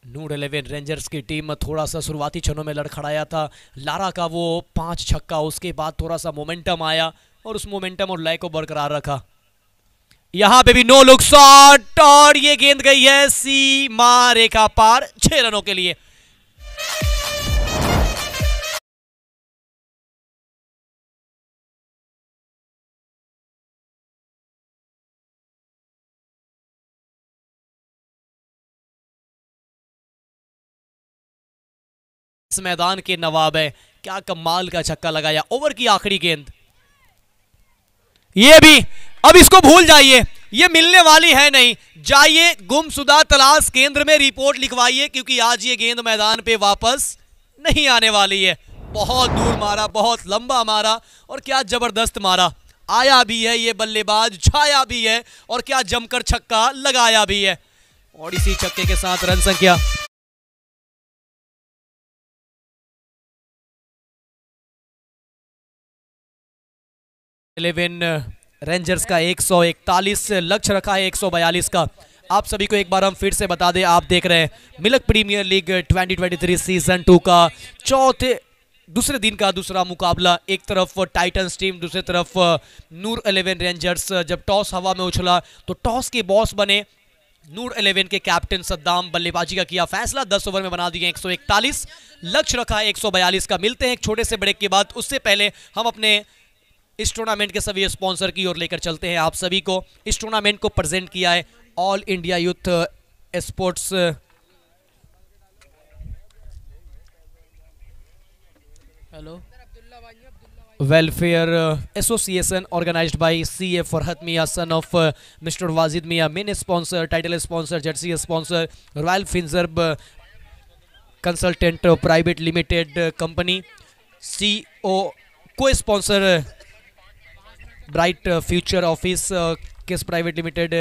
नूर 11 रेंजर्स की टीम। थोड़ा सा शुरुआती क्षणों में लड़खड़ाया था लारा का वो 5 छक्का, उसके बाद थोड़ा सा मोमेंटम आया और उस मोमेंटम और लय को बरकरार रखा। यहां पे भी नो लुक शॉट, और ये गेंद गई है सीमा रेखा पार, 6 रनों के लिए। इस मैदान के नवाब है, क्या कमाल का छक्का लगाया। ओवर की आखिरी गेंद, ये भी, अब इसको भूल जाइए, ये मिलने वाली है नहीं। जाइए गुमशुदा तलाश केंद्र में रिपोर्ट लिखवाइए, क्योंकि आज ये गेंद मैदान पे वापस नहीं आने वाली है। बहुत दूर मारा, बहुत लंबा मारा, और क्या जबरदस्त मारा। आया भी है ये बल्लेबाज, छाया भी है, और क्या जमकर छक्का लगाया भी है। और इसी छक्के के साथ रन संख्या 11 रेंजर्स का 141, लक्ष्य रखा है 142 का। आप सभी को एक बार हम फिर से बता दें, आप देख रहे हैं मिल्क प्रीमियर लीग 2023 सीजन 2 का दूसरे दिन का दूसरा मुकाबला। एक तरफ टाइटंस टीम, दूसरी तरफ नूर 11 रेंजर्स। जब टॉस हवा में उछला तो टॉस के बॉस बने नूर 11 के कैप्टन सद्दाम। बल्लेबाजी का किया फैसला, 10 ओवर में बना दिए 141, लक्ष्य रखा है 142 का। मिलते हैं एक छोटे से ब्रेक के बाद, उससे पहले हम अपने इस टूर्नामेंट के सभी स्पॉन्सर की ओर लेकर चलते हैं आप सभी को। इस टूर्नामेंट को प्रेजेंट किया है All India Youth Sports Welfare Association, organized by CA Farhat Miyan son of mister Wajid Miyan. Main sponsor, title sponsor, jersey sponsor Royal Finserv consultant private limited company. CO co sponsor bright future office case private limited,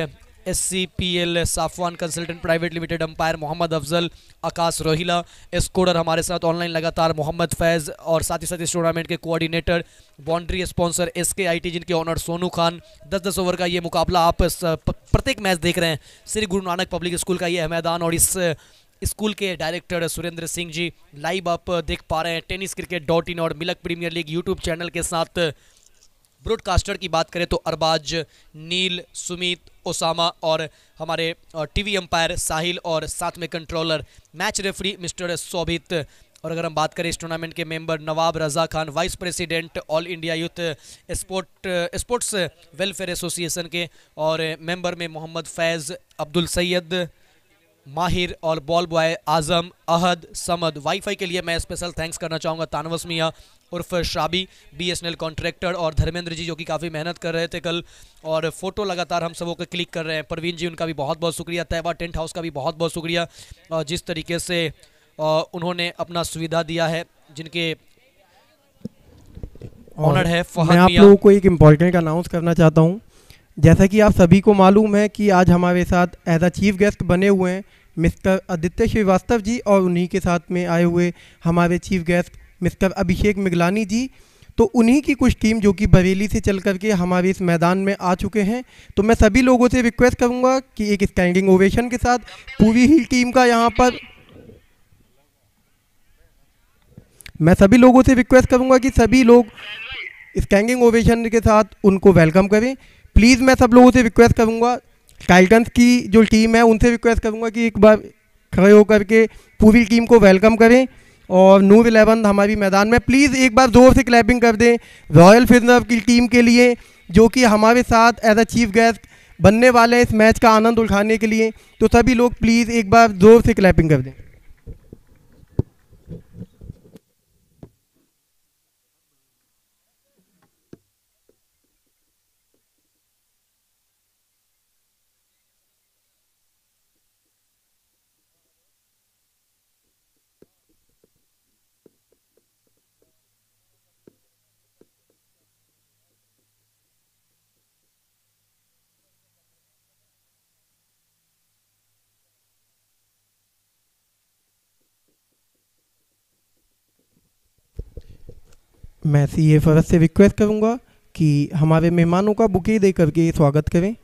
SCPL Safwan consultant private limited, umpire Mohammad Afzal, Akash Rohila, scorer हमारे साथ ऑनलाइन लगातार मोहम्मद फैज़, और साथ ही साथ इस टूर्नामेंट के कोऑर्डिनेटर, बाउंड्री स्पॉन्सर SKIT जिनके ऑनर सोनू खान। 10-10 ओवर का ये मुकाबला, आप प्रत्येक मैच देख रहे हैं श्री गुरु नानक पब्लिक स्कूल का ये मैदान, और इस स्कूल के डायरेक्टर सुरेंद्र सिंह जी लाइव आप देख पा रहे हैं tenniscricket.in और milk premiere league YouTube channel के साथ। ब्रॉडकास्टर की बात करें तो अरबाज, नील, सुमित, ओसामा, और हमारे टीवी अंपायर साहिल, और साथ में controller match referee mister Shobhit. और अगर हम बात करें इस टूर्नामेंट के member, Nawab Raza Khan vice president All India Youth Sports Welfare Association के, और मेंबर में मोहम्मद फैज़, अब्दुल सैयद, माहिर और ball boy Azam, Ahad, Samad. Wifi के लिए मैं स्पेशल थैंक्स करना चाहूँगा तानवस मियाँ, उर्फ श्राबी, बीएसएनएल कॉन्ट्रैक्टर, और धर्मेंद्र जी जो कि काफ़ी मेहनत कर रहे थे कल, और फोटो लगातार हम सबों को क्लिक कर रहे हैं। परवीन जी उनका भी बहुत बहुत शुक्रिया, तैयबा टेंट हाउस का भी बहुत बहुत शुक्रिया, जिस तरीके से उन्होंने अपना सुविधा दिया है, जिनके और ऑनर है मैं फहद आप मियाँ। लोगों को एक इम्पॉर्टेंट अनाउंस करना चाहता हूँ। जैसा कि आप सभी को मालूम है कि आज हमारे साथ एज अ चीफ गेस्ट बने हुए हैं मिस्टर आदित्य श्रीवास्तव जी, और उन्हीं के साथ में आए हुए हमारे चीफ गेस्ट मिस्टर अभिषेक मिगलानी जी। तो उन्हीं की कुछ टीम जो कि बरेली से चल करके हमारे इस मैदान में आ चुके हैं। तो मैं सभी लोगों से रिक्वेस्ट करूंगा कि एक स्टैंडिंग ओवेशन के साथ पूरी ही टीम का यहाँ पर, मैं सभी लोगों से रिक्वेस्ट करूंगा कि सभी लोग स्टैंडिंग ओवेशन के साथ उनको वेलकम करें। प्लीज़ मैं सब लोगों से रिक्वेस्ट करूंगा, टाइटन्स की जो टीम है उनसे रिक्वेस्ट करूंगा कि एक बार खड़े होकर के पूरी टीम को वेलकम करें। और नूर 11 हमारी मैदान में प्लीज़ एक बार ज़ोर से क्लैपिंग कर दें रॉयल फिजनर की टीम के लिए, जो कि हमारे साथ एज अ चीफ गेस्ट बनने वाले हैं इस मैच का आनंद उठाने के लिए। तो सभी लोग प्लीज़ एक बार ज़ोर से क्लैपिंग कर दें। मैं सीए फरज से रिक्वेस्ट करूंगा कि हमारे मेहमानों का बुके दे करके स्वागत करें।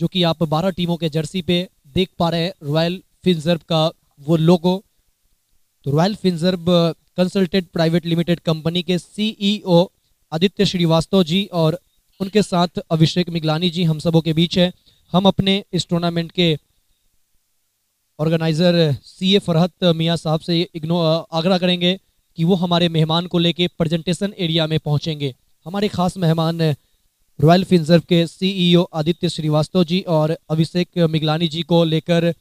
जो कि आप 12 टीमों के जर्सी पे देख पा रहे हैं रॉयल फिनसर्व का वो लोगो। तो royal Finserv consultant private limited company के सीईओ आदित्य श्रीवास्तव जी और उनके साथ अभिषेक मिगलानी जी हम सबों के बीच है। हम अपने इस टूर्नामेंट के ऑर्गेनाइजर सीए फरहत मियाँ साहब से आग्रह करेंगे कि वो हमारे मेहमान को लेके प्रेजेंटेशन एरिया में पहुंचेंगे। हमारे खास मेहमान रॉयल फिनसर्व के सीईओ आदित्य श्रीवास्तव जी और अभिषेक मिगलानी जी को लेकर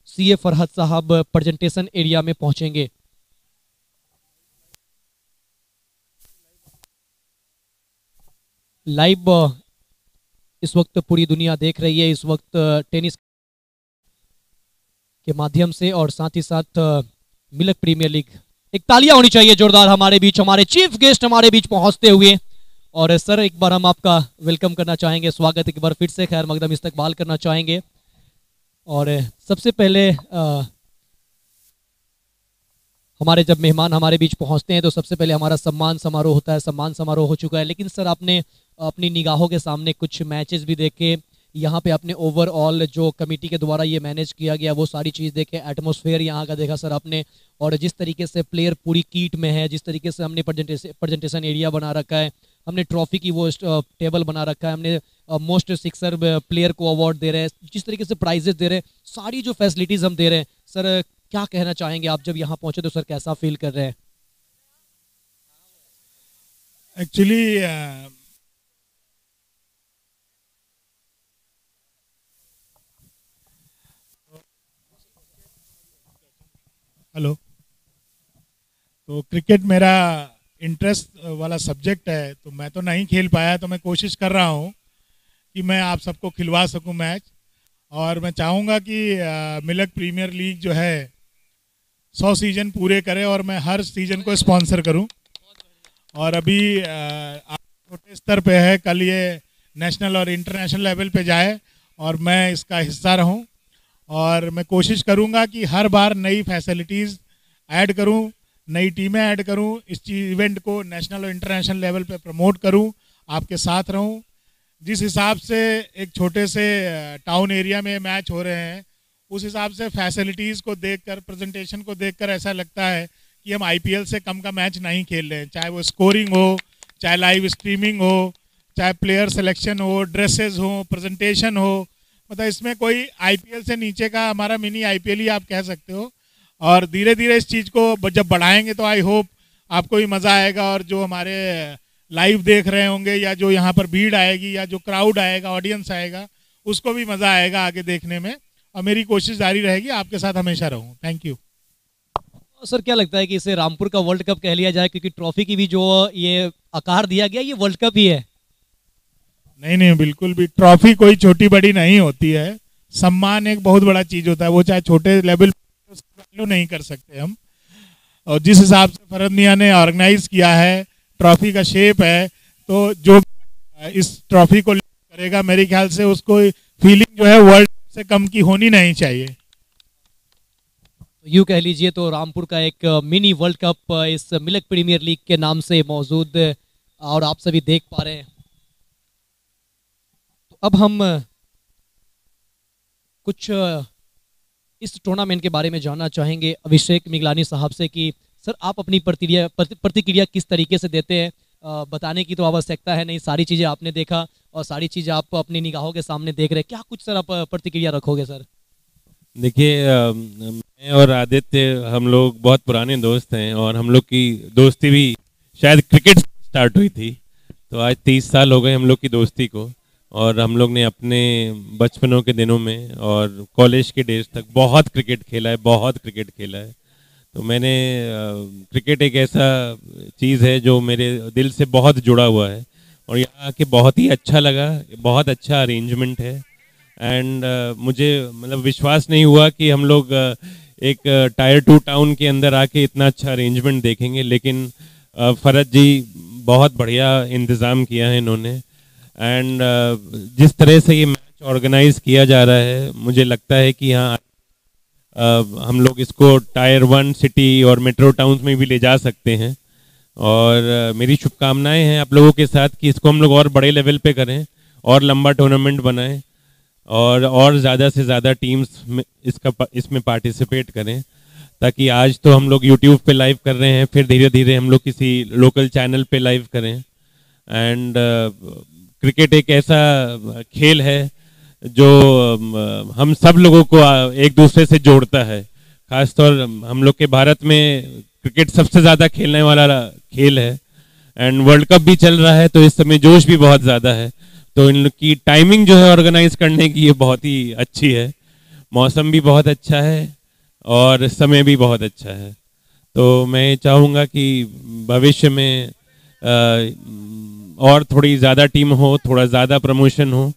सीए फरहत साहब प्रेजेंटेशन एरिया में पहुंचेंगे। लाइव इस वक्त पूरी दुनिया देख रही है, इस वक्त टेनिस के माध्यम से और साथ ही साथ मिल्क प्रीमियर लीग। एक तालियां होनी चाहिए जोरदार हमारे बीच, हमारे चीफ गेस्ट हमारे बीच पहुंचते हुए। और सर एक बार हम आपका वेलकम करना चाहेंगे, स्वागत एक बार फिर से खैर मकदम इस्तकबाल करना चाहेंगे। और सबसे पहले हमारे जब मेहमान हमारे बीच पहुंचते हैं तो सबसे पहले हमारा सम्मान समारोह होता है। सम्मान समारोह हो चुका है, लेकिन सर आपने अपनी निगाहों के सामने कुछ मैचेस भी देखे, यहाँ पे आपने ओवरऑल जो कमेटी के द्वारा ये मैनेज किया गया वो सारी चीज़ देखे, एटमॉस्फेयर यहाँ का देखा सर आपने, और जिस तरीके से प्लेयर पूरी कीट में है, जिस तरीके से हमने प्रेजेंटेशन एरिया बना रखा है, हमने ट्रॉफी की वो टेबल बना रखा है, हमने मोस्ट सिक्सर प्लेयर को अवार्ड दे रहे हैं, जिस तरीके से प्राइजेस दे रहे हैं, सारी जो फैसिलिटीज़ हम दे रहे हैं, सर क्या कहना चाहेंगे आप जब यहाँ पहुँचे तो सर कैसा फील कर रहे हैं? एक्चुअली हेलो, तो क्रिकेट मेरा इंटरेस्ट वाला सब्जेक्ट है, तो मैं तो नहीं खेल पाया, तो मैं कोशिश कर रहा हूँ कि मैं आप सबको खिलवा सकूँ मैच। और मैं चाहूँगा कि मिल्क प्रीमियर लीग जो है 100 सीजन पूरे करे और मैं हर सीजन को स्पॉन्सर करूँ। और अभी छोटे स्तर पे है, कल ये नेशनल और इंटरनेशनल लेवल पे जाए और मैं इसका हिस्सा रहूँ। और मैं कोशिश करूँगा कि हर बार नई फैसिलिटीज़ ऐड करूँ, नई टीमें ऐड करूँ, इस इवेंट को नेशनल और इंटरनेशनल लेवल पे प्रमोट करूँ, आपके साथ रहूँ। जिस हिसाब से एक छोटे से टाउन एरिया में मैच हो रहे हैं, उस हिसाब से फैसिलिटीज़ को देखकर, प्रेजेंटेशन को देखकर ऐसा लगता है कि हम आईपीएल से कम का मैच नहीं खेल रहे हैं। चाहे वो स्कोरिंग हो, चाहे लाइव स्ट्रीमिंग हो, चाहे प्लेयर सिलेक्शन हो, ड्रेसेस हो, प्रेजेंटेशन हो, मतलब इसमें कोई आईपीएल से नीचे का हमारा मिनी आईपीएल ही आप कह सकते हो। और धीरे धीरे इस चीज़ को जब बढ़ाएंगे तो आई होप आपको भी मज़ा आएगा, और जो हमारे लाइव देख रहे होंगे या जो यहाँ पर भीड़ आएगी या जो क्राउड आएगा, ऑडियंस आएगा, उसको भी मज़ा आएगा आगे देखने में। और मेरी कोशिश जारी रहेगी, आपके साथ हमेशा रहूँ। Thank you. सर क्या लगता है कि इसे रामपुर का वर्ल्ड कप कह लिया जाए, क्योंकि ट्रॉफी की भी जो ये आकार दिया गया ये वर्ल्ड कप ही है? नहीं, बिल्कुल भी ट्रॉफी कोई छोटी बड़ी नहीं होती है। सम्मान एक बहुत बड़ा चीज़ होता है, वो चाहे छोटे लेवल पर वैल्यू नहीं कर सकते हम। और जिस हिसाब से फरहत मियाँ ने ऑर्गेनाइज किया है, ट्रॉफी का शेप है, तो जो इस ट्रॉफी को करेगा मेरे ख्याल से उसको फीलिंग जो है वर्ल्ड से कम की होनी नहीं चाहिए। यूँ कह लीजिए तो रामपुर का एक मिनी वर्ल्ड कप इस मिल्क प्रीमियर लीग के नाम से मौजूद और आप सभी देख पा रहे हैं। तो अब हम कुछ इस टूर्नामेंट के बारे में जानना चाहेंगे अभिषेक मिगलानी साहब से कि सर आप अपनी प्रतिक्रिया किस तरीके से देते हैं। बताने की तो आवश्यकता है नहीं, सारी चीज़ें आपने देखा और सारी चीज़ें आप अपनी निगाहों के सामने देख रहे हैं। क्या कुछ सर आप प्रतिक्रिया रखोगे सर? देखिए, मैं और आदित्य हम लोग बहुत पुराने दोस्त हैं और हम लोग की दोस्ती भी शायद क्रिकेट स्टार्ट हुई थी, तो आज 30 साल हो गए हम लोग की दोस्ती को। और हम लोग ने अपने बचपनों के दिनों में और कॉलेज के डेज तक बहुत क्रिकेट खेला है, बहुत क्रिकेट खेला है। तो मैंने क्रिकेट एक ऐसा चीज़ है जो मेरे दिल से बहुत जुड़ा हुआ है और यहाँ आके बहुत ही अच्छा लगा, बहुत अच्छा अरेंजमेंट है। एंड मुझे मतलब विश्वास नहीं हुआ कि हम लोग एक टायर 2 टाउन के अंदर आके इतना अच्छा अरेंजमेंट देखेंगे, लेकिन फरहत जी बहुत बढ़िया इंतज़ाम किया है इन्होंने। एंड जिस तरह से ये मैच ऑर्गेनाइज किया जा रहा है, मुझे लगता है कि यहाँ हम लोग इसको टायर 1 सिटी और मेट्रो टाउन्स में भी ले जा सकते हैं। और मेरी शुभकामनाएं हैं आप लोगों के साथ कि इसको हम लोग और बड़े लेवल पे करें और लंबा टूर्नामेंट बनाएं। और ज़्यादा से ज़्यादा टीम्स में इसमें पार्टिसिपेट करें, ताकि आज तो हम लोग यूट्यूब पे लाइव कर रहे हैं, फिर धीरे धीरे हम लोग किसी लोकल चैनल पे लाइव करें। एंड क्रिकेट एक ऐसा खेल है जो हम सब लोगों को एक दूसरे से जोड़ता है। खासतौर हम लोग के भारत में क्रिकेट सबसे ज़्यादा खेलने वाला खेल है, एंड वर्ल्ड कप भी चल रहा है, तो इस समय जोश भी बहुत ज़्यादा है। तो इनकी टाइमिंग जो है ऑर्गेनाइज करने की ये बहुत ही अच्छी है। मौसम भी बहुत अच्छा है और समय भी बहुत अच्छा है। तो मैं चाहूँगा कि भविष्य में और थोड़ी ज़्यादा टीम हो, थोड़ा ज़्यादा प्रमोशन हो,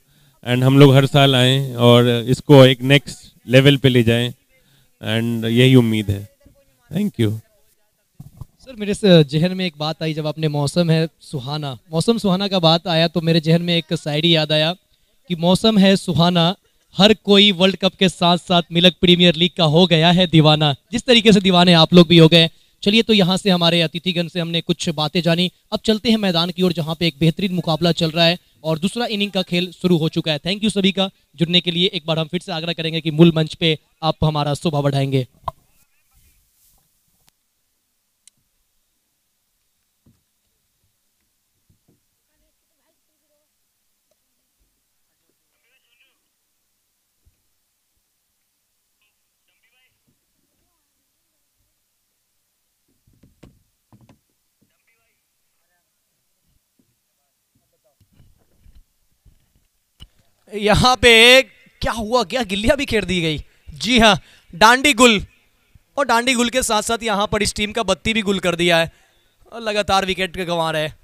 एंड हम लोग हर साल आएँ और इसको एक नेक्स्ट लेवल पे ले जाएं, एंड यही उम्मीद है। Thank you sir. मेरे जहन में एक बात आई, जब आपने मौसम सुहाना का बात आया तो मेरे जहन में एक शायरी याद आया कि मौसम है सुहाना, हर कोई वर्ल्ड कप के साथ साथ मिल्क प्रीमियर लीग का हो गया है दीवाना। जिस तरीके से दीवाने आप लोग भी हो गए। चलिए, तो यहाँ से हमारे अतिथिगण से हमने कुछ बातें जानी, अब चलते हैं मैदान की ओर, जहाँ पे एक बेहतरीन मुकाबला चल रहा है और दूसरा इनिंग का खेल शुरू हो चुका है। थैंक यू सभी का जुड़ने के लिए। एक बार हम फिर से आग्रह करेंगे कि मूल मंच पे आप हमारा शोभा बढ़ाएंगे। यहाँ पे क्या हुआ, क्या गिल्लियां भी खेर दी गई? जी हाँ, डांडी गुल, और डांडी गुल के साथ साथ यहाँ पर इस टीम का बत्ती भी गुल कर दिया है और लगातार विकेट गंवा रहे हैं।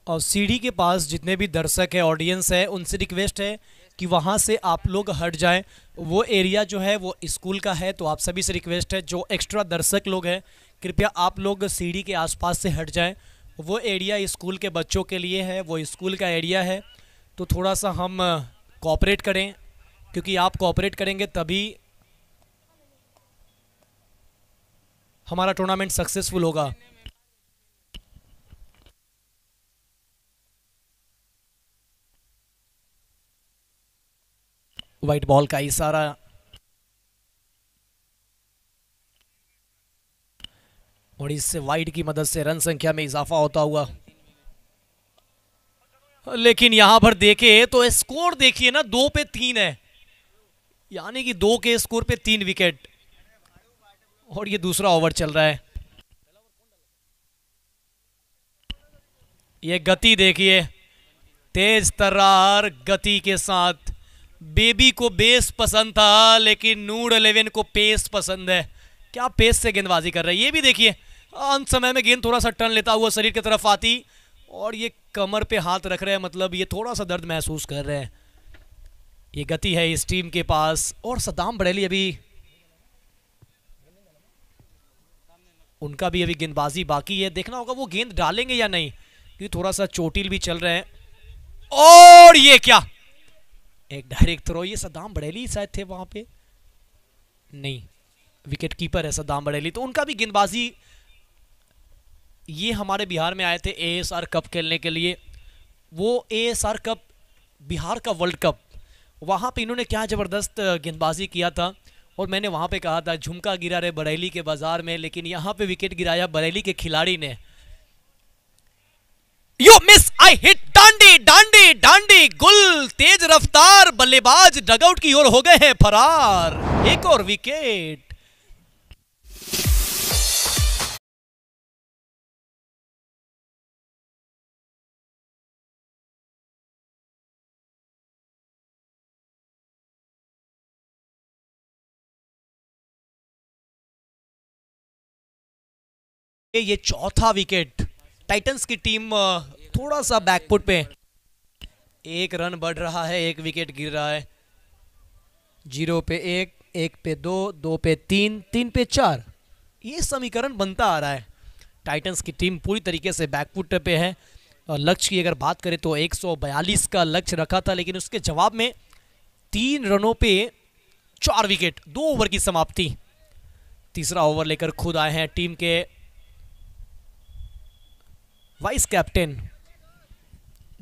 और सीढ़ी के पास जितने भी दर्शक है, ऑडियंस है, उनसे रिक्वेस्ट है कि वहाँ से आप लोग हट जाएं। वो एरिया जो है वो स्कूल का है, तो आप सभी से रिक्वेस्ट है, जो एक्स्ट्रा दर्शक लोग हैं कृपया आप लोग सीढ़ी के आसपास से हट जाएं। वो एरिया स्कूल के बच्चों के लिए है, वो स्कूल का एरिया है। तो थोड़ा सा हम कोऑपरेट करें, क्योंकि आप कोऑपरेट करेंगे तभी हमारा टूर्नामेंट सक्सेसफुल होगा। वाइट बॉल का इशारा, और इससे वाइट की मदद से रन संख्या में इजाफा होता हुआ। लेकिन यहां पर देखे तो स्कोर देखिए ना, 2 पे 3 है, यानी कि 2 के स्कोर पे 3 विकेट, और ये दूसरा ओवर चल रहा है। ये गति देखिए, तेज तर्रार गति के साथ। बेबी को बेस पसंद था, लेकिन नूर 11 को पेस पसंद है। क्या पेस से गेंदबाजी कर रहा है, ये भी देखिए। अंत समय में गेंद थोड़ा सा टर्न लेता हुआ शरीर की तरफ आती, और ये कमर पे हाथ रख रहे हैं, मतलब ये थोड़ा सा दर्द महसूस कर रहे हैं। ये गति है इस टीम के पास। और सद्दाम बरेली अभी, उनका भी अभी गेंदबाजी बाकी है, देखना होगा वो गेंद डालेंगे या नहीं, क्योंकि थोड़ा सा चोटिल भी चल रहे हैं। और ये क्या, एक डायरेक्ट थ्रो। ये सद्दाम बरेली शायद थे वहां पे, नहीं, विकेट कीपर है सद्दाम बरेली, तो उनका भी गेंदबाजी। ये हमारे बिहार में आए थे एएसआर कप खेलने के लिए, वो एएसआर कप बिहार का वर्ल्ड कप, वहाँ पे इन्होंने क्या ज़बरदस्त गेंदबाजी किया था। और मैंने वहाँ पे कहा था झुमका गिरा रहे बरेली के बाजार में, लेकिन यहाँ पे विकेट गिराया बरेली के खिलाड़ी ने। यो मिस, आई हिट, डांडी डांडी डांडी गुल, तेज रफ्तार बल्लेबाज डगआउट की ओर हो गए हैं फरार। एक और विकेट। ये चौथा विकेट। टाइटंस की टीम थोड़ा सा बैकफुट पे, 1 रन बढ़ रहा है, 1 विकेट गिर रहा है, 0 पे 1। 1 पे 2, 2 पे 3, 3 पे 4, ये समीकरण बनता आ रहा है। टाइटंस की टीम पूरी तरीके से बैकफुट पे है। और लक्ष्य की अगर बात करें तो 142 का लक्ष्य रखा था, लेकिन उसके जवाब में 3 रनों पे 4 विकेट, 2 ओवर की समाप्ति। तीसरा ओवर लेकर खुद आए हैं टीम के वाइस कैप्टन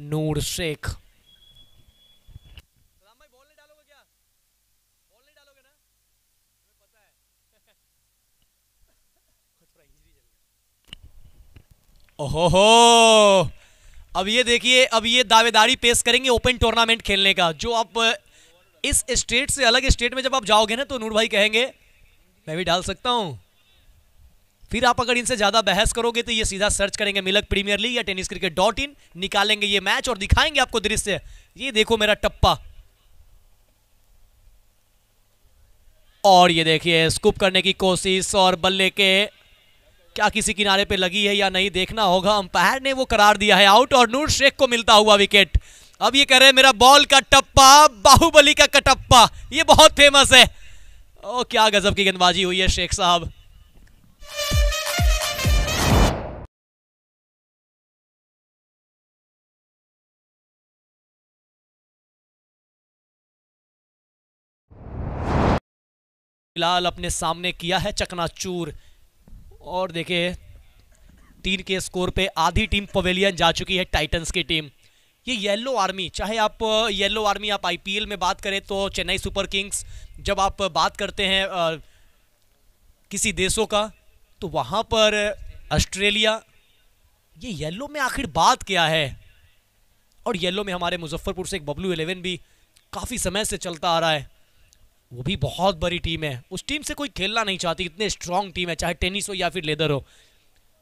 नूर शेख। ओहो, अब ये देखिए, अब ये दावेदारी पेश करेंगे ओपन टूर्नामेंट खेलने का। जो आप इस स्टेट से अलग स्टेट में जब आप जाओगे ना तो नूर भाई कहेंगे मैं भी डाल सकता हूं। फिर आप अगर इनसे ज्यादा बहस करोगे तो ये सीधा सर्च करेंगे मिलक प्रीमियर लीग या tenniscricket.in, निकालेंगे ये मैच और दिखाएंगे आपको दृश्य। ये देखो मेरा टप्पा, और ये देखिए स्कूप करने की कोशिश, और बल्ले के क्या किसी किनारे पे लगी है या नहीं देखना होगा। अंपायर ने वो करार दिया है आउट और नूर शेख को मिलता हुआ विकेट। अब ये कह रहे हैं मेरा बॉल का टप्पा, बाहुबली का कटप्पा, ये बहुत फेमस है। ओ क्या गजब की गेंदबाजी हुई है शेख साहब। फिलहाल अपने सामने किया है चकनाचूर, और देखिए 3 के स्कोर पे आधी टीम पवेलियन जा चुकी है टाइटंस की टीम। ये येलो आर्मी, चाहे आप येलो आर्मी आप आईपीएल में बात करें तो चेन्नई सुपर किंग्स, जब आप बात करते हैं किसी देशों का तो वहां पर ऑस्ट्रेलिया, ये येलो में आखिर बात क्या है। और येलो में हमारे मुजफ्फरपुर से एक बबलू 11 भी काफी समय से चलता आ रहा है, वो भी बहुत बड़ी टीम है। उस टीम से कोई खेलना नहीं चाहती, इतने स्ट्रांग टीम है, चाहे टेनिस हो या फिर लेदर हो।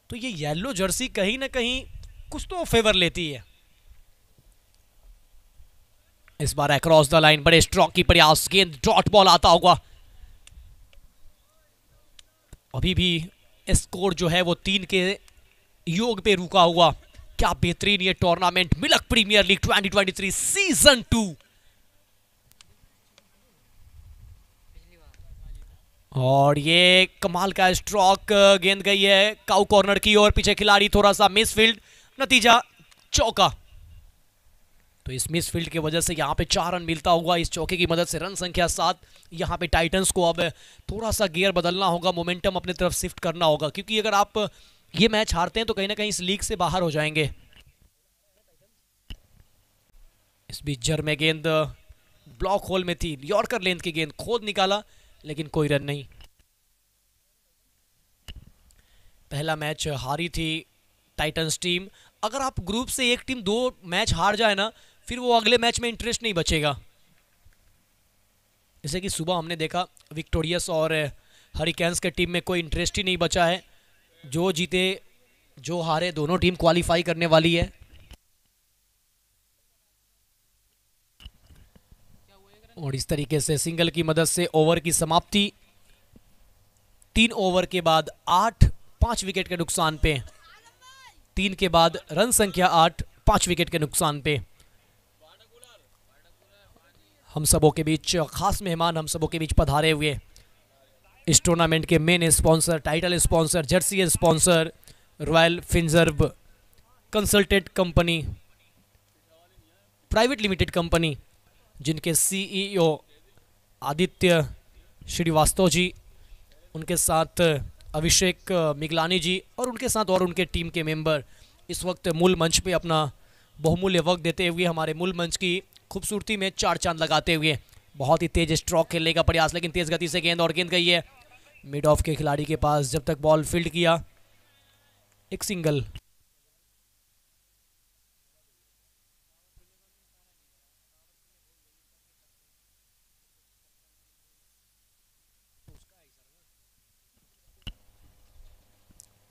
तो ये येलो जर्सी कहीं ना कहीं कुछ तो फेवर लेती है। इस बार अक्रॉस द लाइन बड़े स्ट्रोक की प्रयास, गेंद डॉट बॉल आता होगा। अभी भी स्कोर जो है वो 3 के योग पे रुका हुआ। क्या बेहतरीन ये टूर्नामेंट मिलक प्रीमियर लीग 2023 सीजन 2। और ये कमाल का स्ट्रोक, गेंद गई है काउ कॉर्नर की ओर, पीछे खिलाड़ी थोड़ा सा मिसफील्ड, नतीजा चौका। तो इस मिसफील्ड की वजह से यहाँ पे 4 रन मिलता हुआ, इस चौके की मदद से रन संख्या 7। यहाँ पे टाइटंस को अब थोड़ा सा गियर बदलना होगा, मोमेंटम अपने तरफ शिफ्ट करना होगा, क्योंकि अगर आप ये मैच हारते हैं तो कहीं ना कहीं इस लीग से बाहर हो जाएंगे। इस बीच जर में गेंद ब्लॉक होल में थी, यॉर्कर लेंथ की गेंद खोद निकाला, लेकिन कोई रन नहीं। पहला मैच हारी थी टाइटंस टीम। अगर आप ग्रुप से एक टीम 2 मैच हार जाए ना, फिर वो अगले मैच में इंटरेस्ट नहीं बचेगा। जैसे कि सुबह हमने देखा विक्टोरियस और हरिकेन्स के टीम में कोई इंटरेस्ट ही नहीं बचा है। जो जीते जो हारे दोनों टीम क्वालिफाई करने वाली है। और इस तरीके से सिंगल की मदद से ओवर की समाप्ति। 3 ओवर के बाद 8, 5 विकेट के नुकसान पे। 3 के बाद रन संख्या 8, 5 विकेट के नुकसान पे। हम सबों के बीच खास मेहमान हम सबों के बीच पधारे हुए इस टूर्नामेंट के main sponsor, title sponsor, jersey sponsor Royal Finserv consultant company private limited company, जिनके सीईओ आदित्य श्रीवास्तव जी, उनके साथ अभिषेक मिगलानी जी और उनके साथ और उनके टीम के मेंबर इस वक्त मूल मंच पे अपना बहुमूल्य वक्त देते हुए हमारे मूल मंच की खूबसूरती में 4 चांद लगाते हुए। बहुत ही तेज स्ट्रोक खेलने का प्रयास, लेकिन तेज गति से गेंद, और गेंद गई है मिड ऑफ के खिलाड़ी के पास। जब तक बॉल फील्ड किया, एक सिंगल।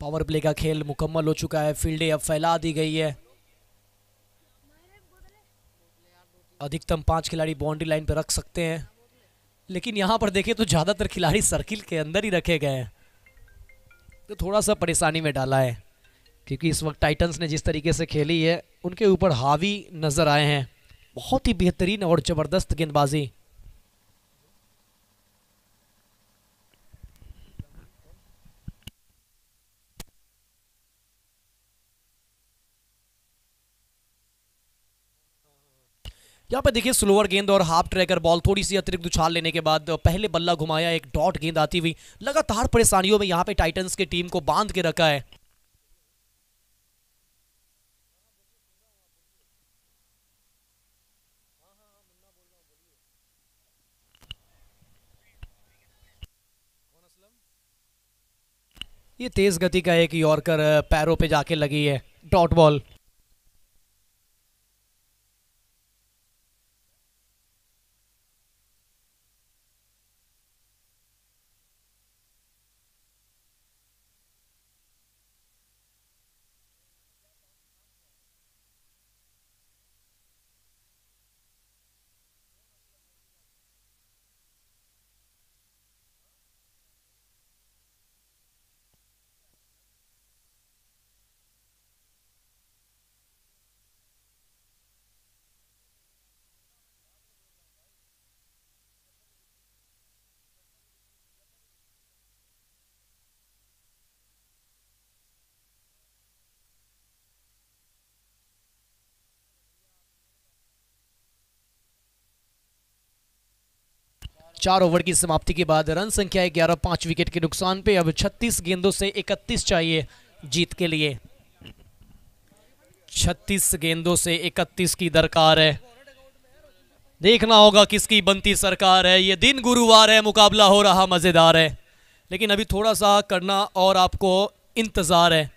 पावर प्ले का खेल मुकम्मल हो चुका है, फील्डें अब फैला दी गई है। अधिकतम 5 खिलाड़ी बाउंड्री लाइन पर रख सकते हैं, लेकिन यहां पर देखें तो ज्यादातर खिलाड़ी सर्किल के अंदर ही रखे गए हैं, तो थोड़ा सा परेशानी में डाला है। क्योंकि इस वक्त टाइटंस ने जिस तरीके से खेली है उनके ऊपर हावी नजर आए हैं। बहुत ही बेहतरीन और जबरदस्त गेंदबाजी। यहाँ पे देखिए स्लोअर गेंद और हाफ ट्रैकर बॉल, थोड़ी सी अतिरिक्त उछाल लेने के बाद पहले बल्ला घुमाया, एक डॉट गेंद आती हुई, लगातार परेशानियों में यहाँ पे टाइटंस की टीम को बांध के रखा है। ये तेज गति का एक यॉर्कर पैरों पे जाके लगी है, डॉट बॉल। चार ओवर की समाप्ति के बाद रन संख्या 11, 5 विकेट के नुकसान पे। अब 36 गेंदों से 31 चाहिए जीत के लिए। 36 गेंदों से 31 की दरकार है। देखना होगा किसकी बनती सरकार है। ये दिन गुरुवार है, मुकाबला हो रहा मजेदार है, लेकिन अभी थोड़ा सा करना और आपको इंतजार है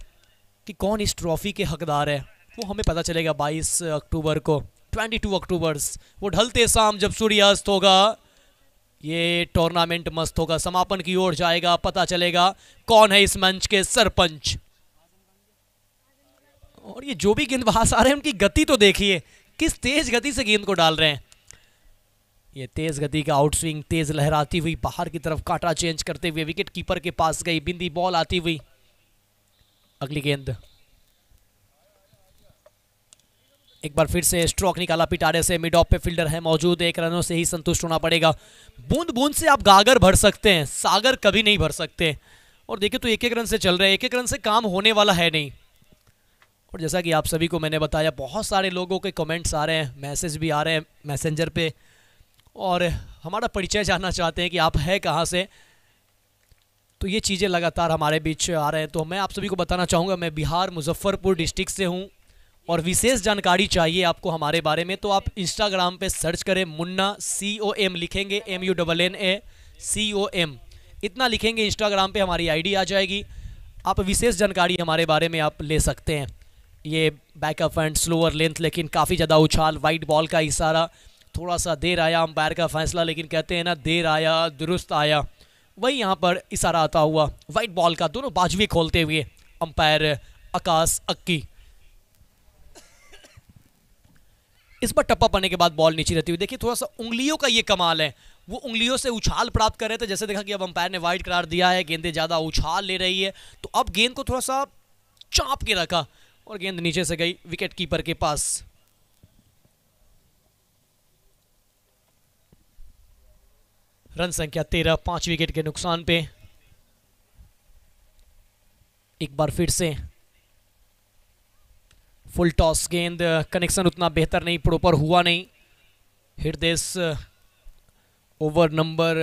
कि कौन इस ट्रॉफी के हकदार है। वो हमें पता चलेगा 22 अक्टूबर को, 22 अक्टूबर, वो ढलते शाम जब सूर्यास्त होगा। ये टूर्नामेंट मस्त होगा, समापन की ओर जाएगा, पता चलेगा कौन है इस मंच के सरपंच। और ये जो भी गेंदबाज आ रहे हैं उनकी गति तो देखिए, किस तेज गति से गेंद को डाल रहे हैं। ये तेज गति का आउट स्विंग, तेज लहराती हुई बाहर की तरफ कांटा चेंज करते हुए विकेट कीपर के पास गई, बिंदी बॉल आती हुई। अगली गेंद, एक बार फिर से स्ट्रोक निकाला पिटारे से, मिड ऑफ पे फील्डर है मौजूद, 1 रनों से ही संतुष्ट होना पड़ेगा। बूंद बूंद से आप गागर भर सकते हैं, सागर कभी नहीं भर सकते। और देखिए तो 1-1 रन से चल रहे हैं, 1-1 रन से काम होने वाला है नहीं। और जैसा कि आप सभी को मैंने बताया, बहुत सारे लोगों के कमेंट्स आ रहे हैं, मैसेज भी आ रहे हैं मैसेंजर पे, और हमारा परिचय जानना चाहते हैं कि आप है कहाँ से। तो ये चीज़ें लगातार हमारे बीच आ रहे हैं। तो मैं आप सभी को बताना चाहूँगा, मैं बिहार मुजफ्फरपुर डिस्ट्रिक्ट से हूँ, और विशेष जानकारी चाहिए आपको हमारे बारे में तो आप इंस्टाग्राम पे सर्च करें, मुन्ना COM लिखेंगे, MUNNA COM, इतना लिखेंगे इंस्टाग्राम पे हमारी आईडी आ जाएगी। आप विशेष जानकारी हमारे बारे में आप ले सकते हैं। ये बैकअप एंड स्लोअर लेंथ, लेकिन काफ़ी ज़्यादा उछाल, वाइट बॉल का इशारा, थोड़ा सा देर आया अंपायर का फैसला, लेकिन कहते हैं ना, देर आया दुरुस्त आया, वही यहाँ पर इशारा आता हुआ वाइट बॉल का, दोनों बाजुएं खोलते हुए अंपायर आकाश अक्की। इस पर टप्पा पड़ने के बाद बॉल नीचे रहती हुई, देखिए थोड़ा सा उंगलियों का ये कमाल है, वो उंगलियों से उछाल प्राप्त कर रहे थे। जैसे देखा कि अब अंपायर ने वाइड करार दिया है, गेंदें ज़्यादा उछाल ले रही है, तो अब गेंद को थोड़ा सा चाप के रखा और गेंद नीचे से गई विकेट कीपर के पास। रन संख्या 13, 5 विकेट के नुकसान पे। एक बार फिर से फुल टॉस गेंद, कनेक्शन उतना बेहतर नहीं, प्रॉपर हुआ नहीं। हृदय ओवर नंबर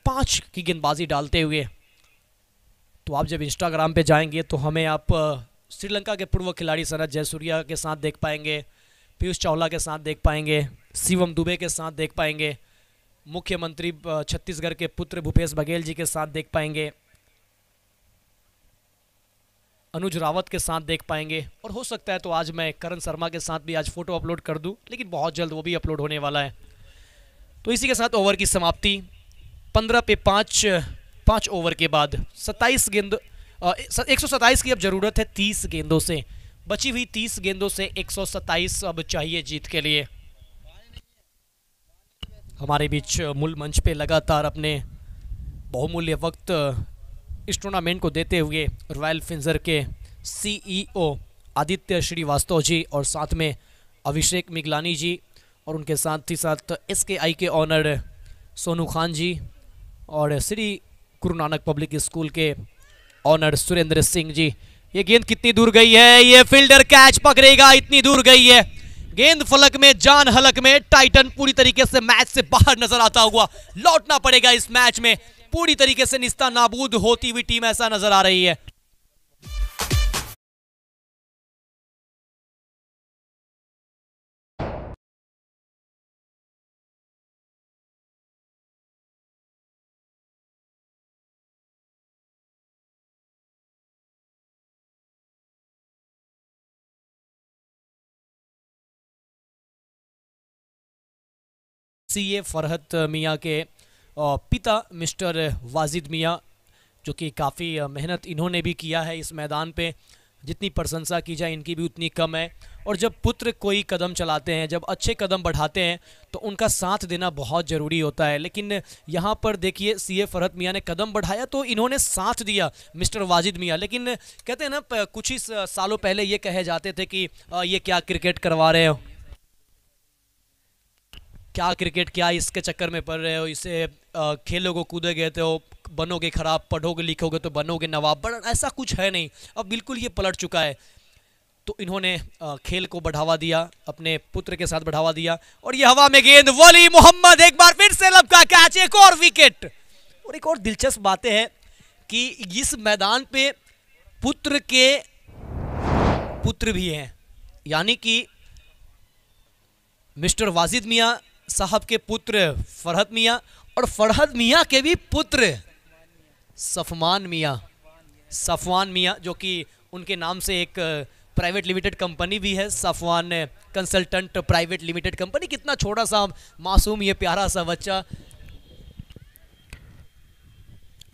5 की गेंदबाजी डालते हुए। तो आप जब इंस्टाग्राम पे जाएंगे तो हमें आप श्रीलंका के पूर्व खिलाड़ी सनत जयसूर्या के साथ देख पाएंगे, पीयूष चावला के साथ देख पाएंगे, शिवम दुबे के साथ देख पाएंगे, मुख्यमंत्री छत्तीसगढ़ के पुत्र भूपेश बघेल जी के साथ देख पाएंगे, अनुज रावत के साथ देख पाएंगे, और हो सकता है तो आज मैं करण शर्मा के साथ भी आज फोटो अपलोड कर दूं, लेकिन बहुत जल्द वो भी अपलोड होने वाला है। तो इसी के साथ ओवर की समाप्ति 15 पे 5 ओवर के बाद 27 गेंद 127 की अब जरूरत है 30 गेंदों से, बची हुई 30 गेंदों से 127 अब चाहिए जीत के लिए। हमारे बीच मूल मंच पे लगातार अपने बहुमूल्य वक्त इस टूर्नामेंट को देते हुए रॉयल फिंजर के CEO आदित्य श्रीवास्तव जी, और साथ में अभिषेक मिगलानी जी, और उनके साथ ही साथ SKI के ऑनर सोनू खान जी, और श्री गुरु नानक पब्लिक स्कूल के ऑनर सुरेंद्र सिंह जी। ये गेंद कितनी दूर गई है, ये फील्डर कैच पकड़ेगा, इतनी दूर गई है, गेंद फलक में, जान हलक में, टाइटन पूरी तरीके से मैच से बाहर नजर आता हुआ लौटना पड़ेगा इस मैच में। पूरी तरीके से निस्ता नाबूद होती हुई टीम ऐसा नजर आ रही है। सीए फरहत मियाँ के पिता मिस्टर वाजिद मियाँ, जो कि काफ़ी मेहनत इन्होंने भी किया है इस मैदान पे। जितनी प्रशंसा की जाए इनकी भी उतनी कम है। और जब पुत्र कोई कदम चलाते हैं, जब अच्छे कदम बढ़ाते हैं, तो उनका साथ देना बहुत ज़रूरी होता है। लेकिन यहाँ पर देखिए सीए फरहत मियाँ ने कदम बढ़ाया तो इन्होंने साथ दिया मिस्टर वाजिद मियाँ। लेकिन कहते हैं ना, कुछ ही सालों पहले ये कहे जाते थे कि ये क्या क्रिकेट करवा रहे हो, क्या क्रिकेट, क्या इसके चक्कर में पड़ रहे हो, इसे खेलोगे कूदोगे तो बनोगे खराब, पढ़ोगे लिखोगे तो बनोगे नवाब। बट ऐसा कुछ है नहीं, अब बिल्कुल ये पलट चुका है। तो इन्होंने खेल को बढ़ावा दिया, अपने पुत्र के साथ बढ़ावा दिया। और ये हवा में गेंद, वली मोहम्मद एक बार फिर से लपका कैच, एक और विकेट। और एक और दिलचस्प बातें हैं कि इस मैदान पे पुत्र के पुत्र भी हैं, यानी कि मिस्टर वाजिद मियाँ साहब के पुत्र फरहत मियाँ और फरहत मियाँ के भी पुत्र सफवान मियाँ, जो कि उनके नाम से एक प्राइवेट लिमिटेड कंपनी भी है, Safwan consultant private limited company. कितना छोटा सा मासूम ये प्यारा सा बच्चा।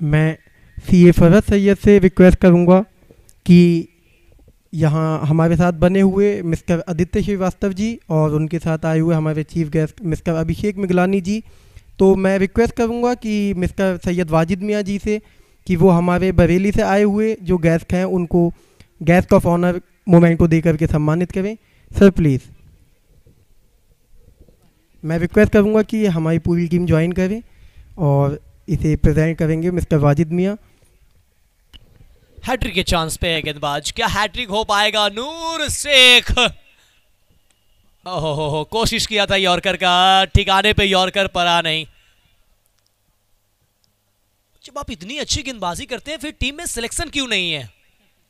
मैं सीए फरहत सैयद से रिक्वेस्ट करूंगा कि यहाँ हमारे साथ बने हुए मिस्टर आदित्य श्रीवास्तव जी और उनके साथ आए हुए हमारे चीफ गेस्ट मिस्टर अभिषेक मिगलानी जी, तो मैं रिक्वेस्ट करूँगा कि मिस्टर सैयद वाजिद मियाँ जी से कि वो हमारे बरेली से आए हुए जो गेस्ट हैं उनको गेस्ट ऑफ ऑनर मोमेंटो दे करके सम्मानित करें। सर प्लीज़, मैं रिक्वेस्ट करूँगा कि हमारी पूरी टीम ज्वाइन करें और इसे प्रेजेंट करेंगे मिस्टर वाजिद मियाँ। हैट्रिक के चांस पे है गेंदबाज, क्या हैट्रिक हो पाएगा? नूर शेख, ओहो कोशिश किया था यॉर्कर का, ठिकाने पे यॉर्कर पड़ा नहीं। जब आप इतनी अच्छी गेंदबाजी करते हैं फिर टीम में सिलेक्शन क्यों नहीं है,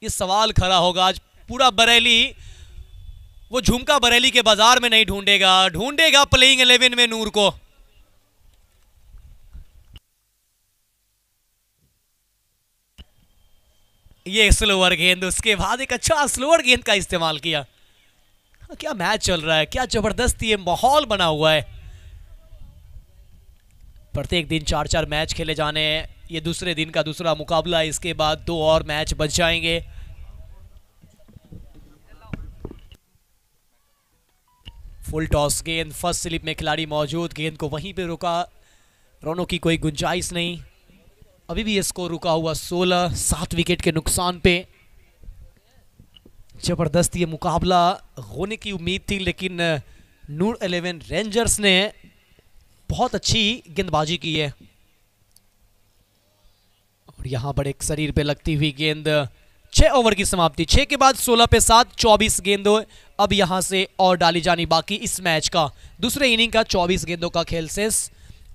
ये सवाल खड़ा होगा। आज पूरा बरेली वो झुमका बरेली के बाजार में नहीं ढूंढेगा प्लेइंग 11 में नूर को। ये स्लोअर गेंद, उसके बाद एक अच्छा स्लोअर गेंद का इस्तेमाल किया। क्या मैच चल रहा है, क्या जबरदस्त ये माहौल बना हुआ है। प्रत्येक दिन 4-4 मैच खेले जाने हैं, ये दूसरे दिन का दूसरा मुकाबला है, इसके बाद 2 और मैच बच जाएंगे। फुल टॉस गेंद, फर्स्ट स्लिप में खिलाड़ी मौजूद, गेंद को वहीं पे रुका, रनों की कोई गुंजाइश नहीं। अभी भी ये स्कोर रुका हुआ 16, 7 विकेट के नुकसान पे। जबरदस्त ये मुकाबला होने की उम्मीद थी, लेकिन नूर 11 रेंजर्स ने बहुत अच्छी गेंदबाजी की है। और यहां पर एक शरीर पे लगती हुई गेंद, 6 ओवर की समाप्ति, 6 के बाद 16 पे 7, 24 गेंदों अब यहां से और डाली जानी बाकी इस मैच का। दूसरे इनिंग का 24 गेंदों का खेल शेष।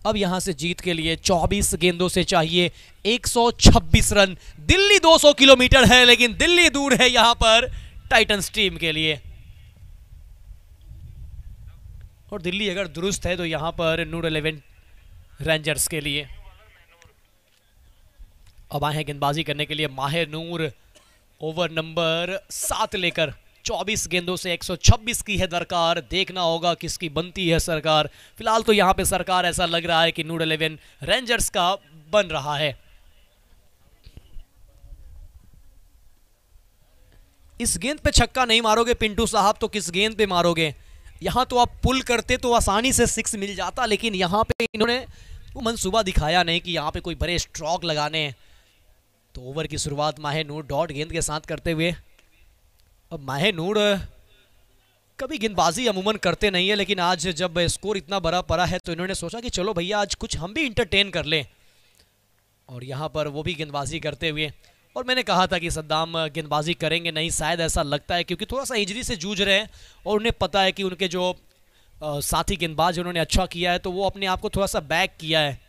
अब यहां से जीत के लिए 24 गेंदों से चाहिए 126 रन। दिल्ली 200 किलोमीटर है, लेकिन दिल्ली दूर है यहां पर टाइटंस टीम के लिए। और दिल्ली अगर दुरुस्त है तो यहां पर नूर 11 रेंजर्स के लिए। अब आए हैं गेंदबाजी करने के लिए माहिर नूर, ओवर नंबर 7 लेकर। 24 गेंदों से 126 की है दरकार, देखना होगा किसकी बनती है सरकार। फिलहाल तो यहां पे सरकार ऐसा लग रहा है कि नूर 11 रेंजर्स का बन रहा है। इस गेंद पे छक्का नहीं मारोगे पिंटू साहब तो किस गेंद पे मारोगे? यहां तो आप पुल करते तो आसानी से 6 मिल जाता, लेकिन यहां पे इन्होंने वो मंसूबा दिखाया नहीं कि यहां पे कोई बड़े स्ट्रोक लगाने हैं। तो ओवर की शुरुआत माहे नूर डॉट गेंद के साथ करते हुए। अब माहे नूर कभी गेंदबाजी अमूमन करते नहीं है, लेकिन आज जब स्कोर इतना बड़ा पड़ा है तो इन्होंने सोचा कि चलो भैया आज कुछ हम भी इंटरटेन कर लें। और यहाँ पर वो भी गेंदबाजी करते हुए और मैंने कहा था कि सद्दाम गेंदबाजी करेंगे नहीं, शायद ऐसा लगता है, क्योंकि थोड़ा सा इंजरी से जूझ रहे हैं और उन्हें पता है कि उनके जो साथी गेंदबाज उन्होंने अच्छा किया है, तो वो अपने आप को थोड़ा सा बैक किया है।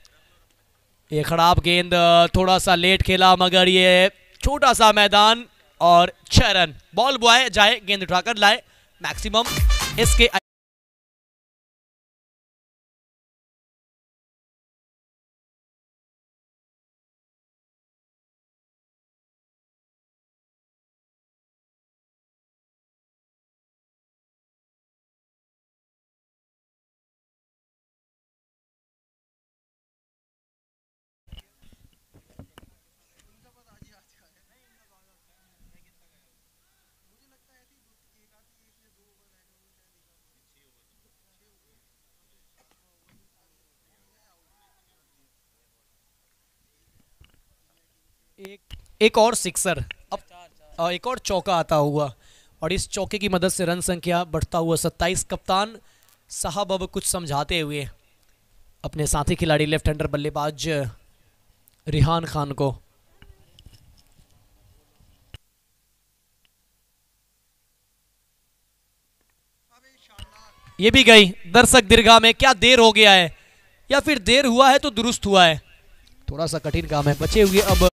ये खराब गेंद, थोड़ा सा लेट खेला, मगर ये छोटा सा मैदान और 6 रन। बॉल बॉय जाए, गेंद उठाकर लाए मैक्सिमम इसके। एक और सिक्सर, अब एक और चौका आता हुआ, और इस चौके की मदद से रन संख्या बढ़ता हुआ 27। कप्तान साहब अब कुछ समझाते हुए अपने साथी खिलाड़ी लेफ्ट हैंडर बल्लेबाज रिहान खान को। ये भी गई दर्शक दीर्घा में। क्या देर हो गया है, या फिर देर हुआ है तो दुरुस्त हुआ है? थोड़ा सा कठिन काम है। बचे हुए अब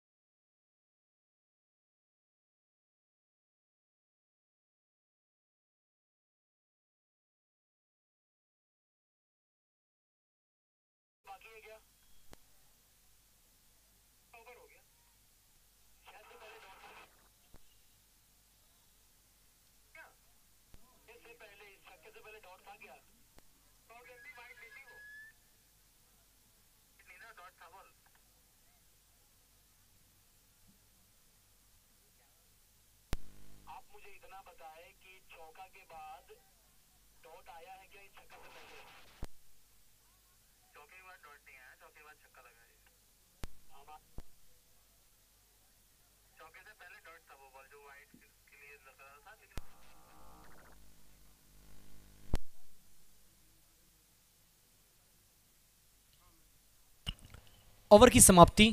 ओवर की समाप्ति,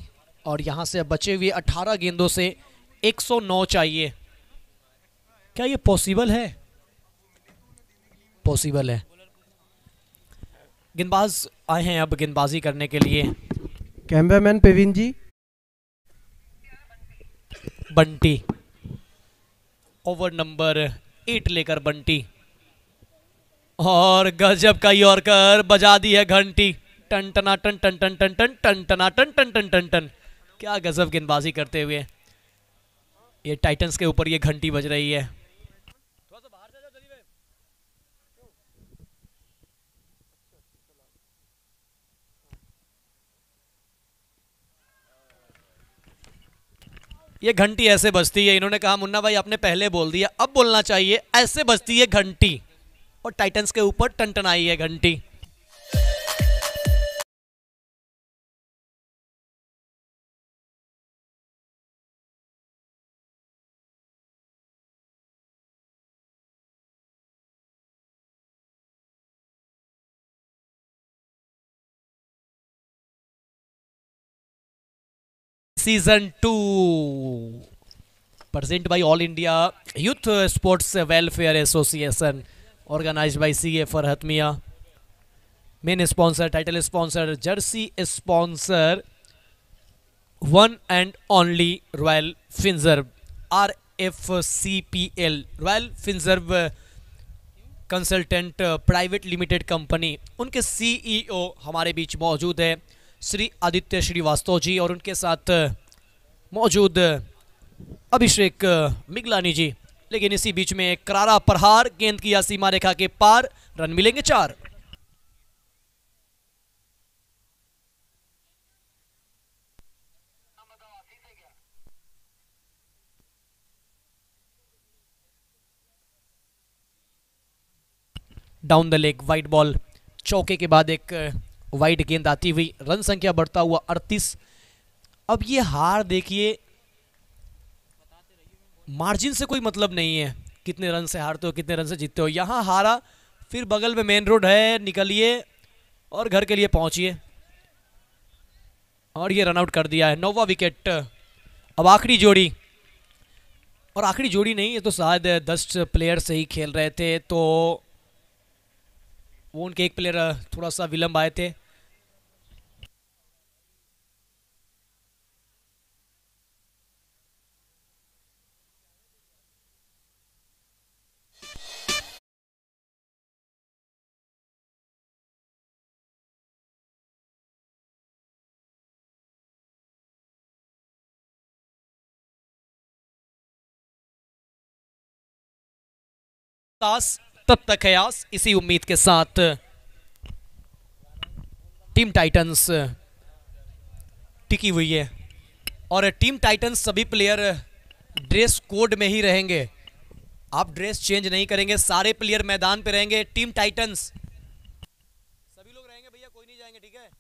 और यहां से अब बचे हुए 18 गेंदों से 109 चाहिए। क्या ये पॉसिबल है? पॉसिबल है। गेंदबाज आए हैं अब गेंदबाजी करने के लिए। कैमरामैन प्रवीण जी। बंटी, ओवर नंबर 8 लेकर बंटी, और गजब का यॉर्कर, बजा दी है घंटी। टन टना टन टन टन टन टन टन टना टन टन टन टन टन। क्या गजब गेंदबाजी करते हुए ये टाइटंस के ऊपर ये घंटी बज रही है। ये घंटी ऐसे बजती है, इन्होंने कहा मुन्ना भाई आपने पहले बोल दिया, अब बोलना चाहिए, ऐसे बजती है घंटी, और टाइटंस के ऊपर टनटनाई है घंटी। Season 2 present by All India Youth Sports Welfare Association, organized by CA Farhat Miyan. Main sponsor, title sponsor, jersey sponsor, one and only Royal Finserv, RFCPL, Royal Finserv consultant private limited company. उनके CEO हमारे बीच मौजूद है श्री आदित्य श्रीवास्तव जी, और उनके साथ मौजूद अभिषेक मिगलानी जी। लेकिन इसी बीच में एक करारा प्रहार, गेंद की सीमा रेखा के पार, रन मिलेंगे 4। Down the leg, wide ball, चौके के बाद एक वाइड गेंद आती हुई, रन संख्या बढ़ता हुआ 38। अब ये हार देखिए, मार्जिन से कोई मतलब नहीं है, कितने रन से हारते हो कितने रन से जीतते हो। यहाँ हारा, फिर बगल में मेन रोड है, निकलिए और घर के लिए पहुंचिए, और ये रन आउट कर दिया है। 9वां विकेट अब आखिरी जोड़ी, और आखिरी जोड़ी नहीं, ये तो शायद 10 प्लेयर से ही खेल रहे थे, तो वो उनके एक प्लेयर थोड़ा सा विलंब आए थे। तब तक है आस, इसी उम्मीद के साथ टीम टाइटंस टिकी हुई है, और टीम टाइटंस सभी प्लेयर ड्रेस कोड में ही रहेंगे। आप ड्रेस चेंज नहीं करेंगे, सारे प्लेयर मैदान पे रहेंगे। टीम टाइटंस सभी लोग रहेंगे भैया, कोई नहीं जाएंगे, ठीक है।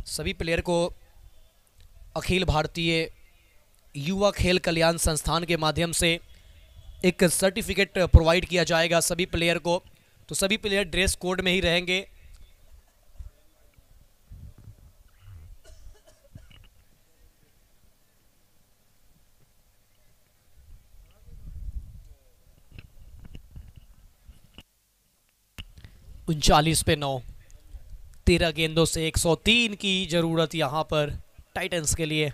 सभी प्लेयर को अखिल भारतीय युवा खेल कल्याण संस्थान के माध्यम से एक सर्टिफिकेट प्रोवाइड किया जाएगा सभी प्लेयर को, तो सभी प्लेयर ड्रेस कोड में ही रहेंगे। उनचालीस पे 9, 13 गेंदों से 103 की जरूरत यहां पर टाइटंस के लिए,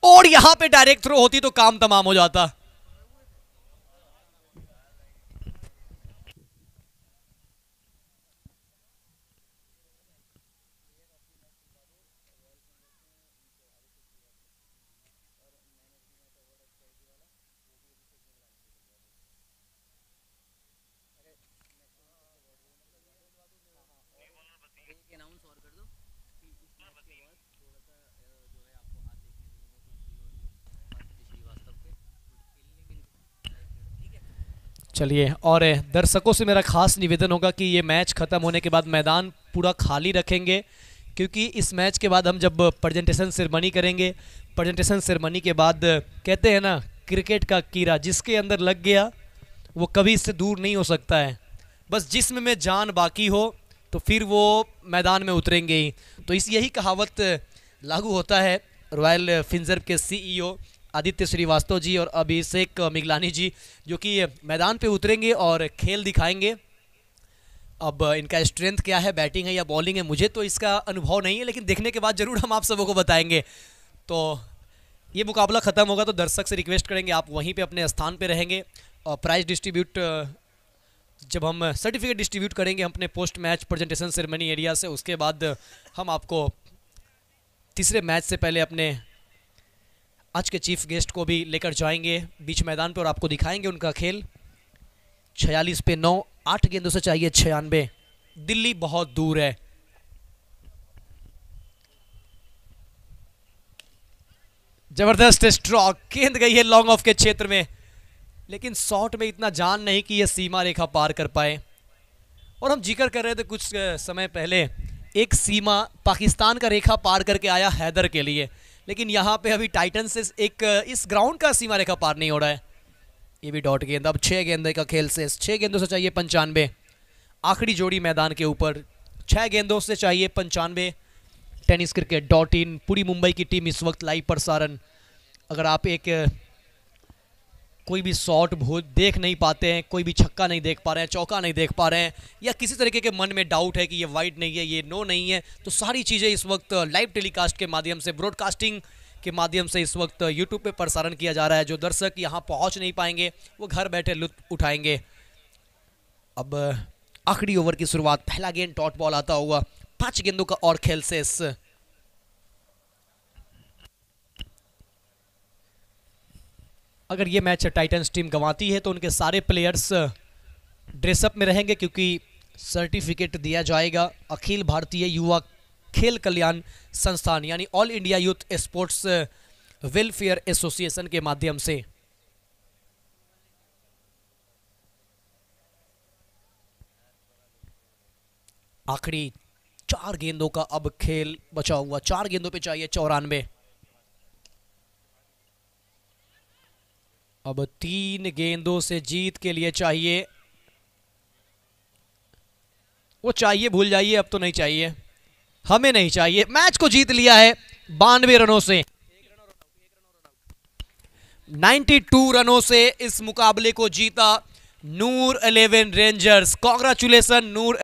और यहां पे डायरेक्ट थ्रो होती तो काम तमाम हो जाता। चलिए, और दर्शकों से मेरा खास निवेदन होगा कि ये मैच ख़त्म होने के बाद मैदान पूरा खाली रखेंगे, क्योंकि इस मैच के बाद हम जब प्रेजेंटेशन सेरेमनी करेंगे, प्रेजेंटेशन सेरेमनी के बाद कहते हैं ना, क्रिकेट का कीड़ा जिसके अंदर लग गया वो कभी इससे दूर नहीं हो सकता है। बस जिस्म में जान बाकी हो तो फिर वो मैदान में उतरेंगे ही। तो इस यही कहावत लागू होता है रॉयल फिनजर्व के सीईओ आदित्य श्रीवास्तव जी और अभिषेक मिगलानी जी, जो कि मैदान पे उतरेंगे और खेल दिखाएंगे। अब इनका स्ट्रेंथ क्या है, बैटिंग है या बॉलिंग है, मुझे तो इसका अनुभव नहीं है, लेकिन देखने के बाद ज़रूर हम आप सबों को बताएंगे। तो ये मुकाबला ख़त्म होगा तो दर्शक से रिक्वेस्ट करेंगे आप वहीं पे अपने स्थान पे रहेंगे, और प्राइज़ डिस्ट्रीब्यूट जब हम सर्टिफिकेट डिस्ट्रीब्यूट करेंगे अपने post match presentation ceremony area से, उसके बाद हम आपको तीसरे मैच से पहले अपने आज के चीफ गेस्ट को भी लेकर जाएंगे बीच मैदान पर और आपको दिखाएंगे उनका खेल। 46 पे 9, 8 गेंदों से चाहिए 96। दिल्ली बहुत दूर है। जबरदस्त स्ट्रोक, गेंद गई है लॉन्ग ऑफ के क्षेत्र में, लेकिन शॉट में इतना जान नहीं कि यह सीमा रेखा पार कर पाए। और हम जिक्र कर रहे थे कुछ समय पहले, एक सीमा पाकिस्तान का रेखा पार करके आया हैदर के लिए, लेकिन यहाँ पे अभी टाइटन से एक इस ग्राउंड का सीमा रेखा पार नहीं हो रहा है। ये भी डॉट गेंद। अब 6 गेंदे का खेल से 6 गेंदों से चाहिए 95। आखिरी जोड़ी मैदान के ऊपर 6 गेंदों से चाहिए 95। टेनिस क्रिकेट डॉट इन, पूरी मुंबई की टीम इस वक्त लाइव प्रसारण। अगर आप एक कोई भी शॉट देख नहीं पाते हैं, कोई भी छक्का नहीं देख पा रहे हैं, चौका नहीं देख पा रहे हैं, या किसी तरीके के मन में डाउट है कि ये वाइड नहीं है, ये नो नहीं है, तो सारी चीज़ें इस वक्त लाइव टेलीकास्ट के माध्यम से, ब्रॉडकास्टिंग के माध्यम से इस वक्त यूट्यूब पे प्रसारण किया जा रहा है। जो दर्शक यहाँ पहुँच नहीं पाएंगे वो घर बैठे लुत्फ उठाएंगे। अब आखिरी ओवर की शुरुआत, पहला गेंद डॉट बॉल आता हुआ, 5 गेंदों का और खेल से अगर ये मैच टाइटंस टीम गंवाती है तो उनके सारे प्लेयर्स ड्रेसअप में रहेंगे, क्योंकि सर्टिफिकेट दिया जाएगा अखिल भारतीय युवा खेल कल्याण संस्थान यानी all India Youth Sports Welfare Association के माध्यम से। आखिरी 4 गेंदों का अब खेल बचा हुआ, 4 गेंदों पे चाहिए 94। अब 3 गेंदों से जीत के लिए चाहिए, वो चाहिए भूल जाइए, अब तो नहीं चाहिए। हमें नहीं चाहिए। मैच को जीत लिया है 92 रनों से, 92 रनों से इस मुकाबले को जीता नूर 11 रेंजर्स। कांग्रेचुलेशन नूर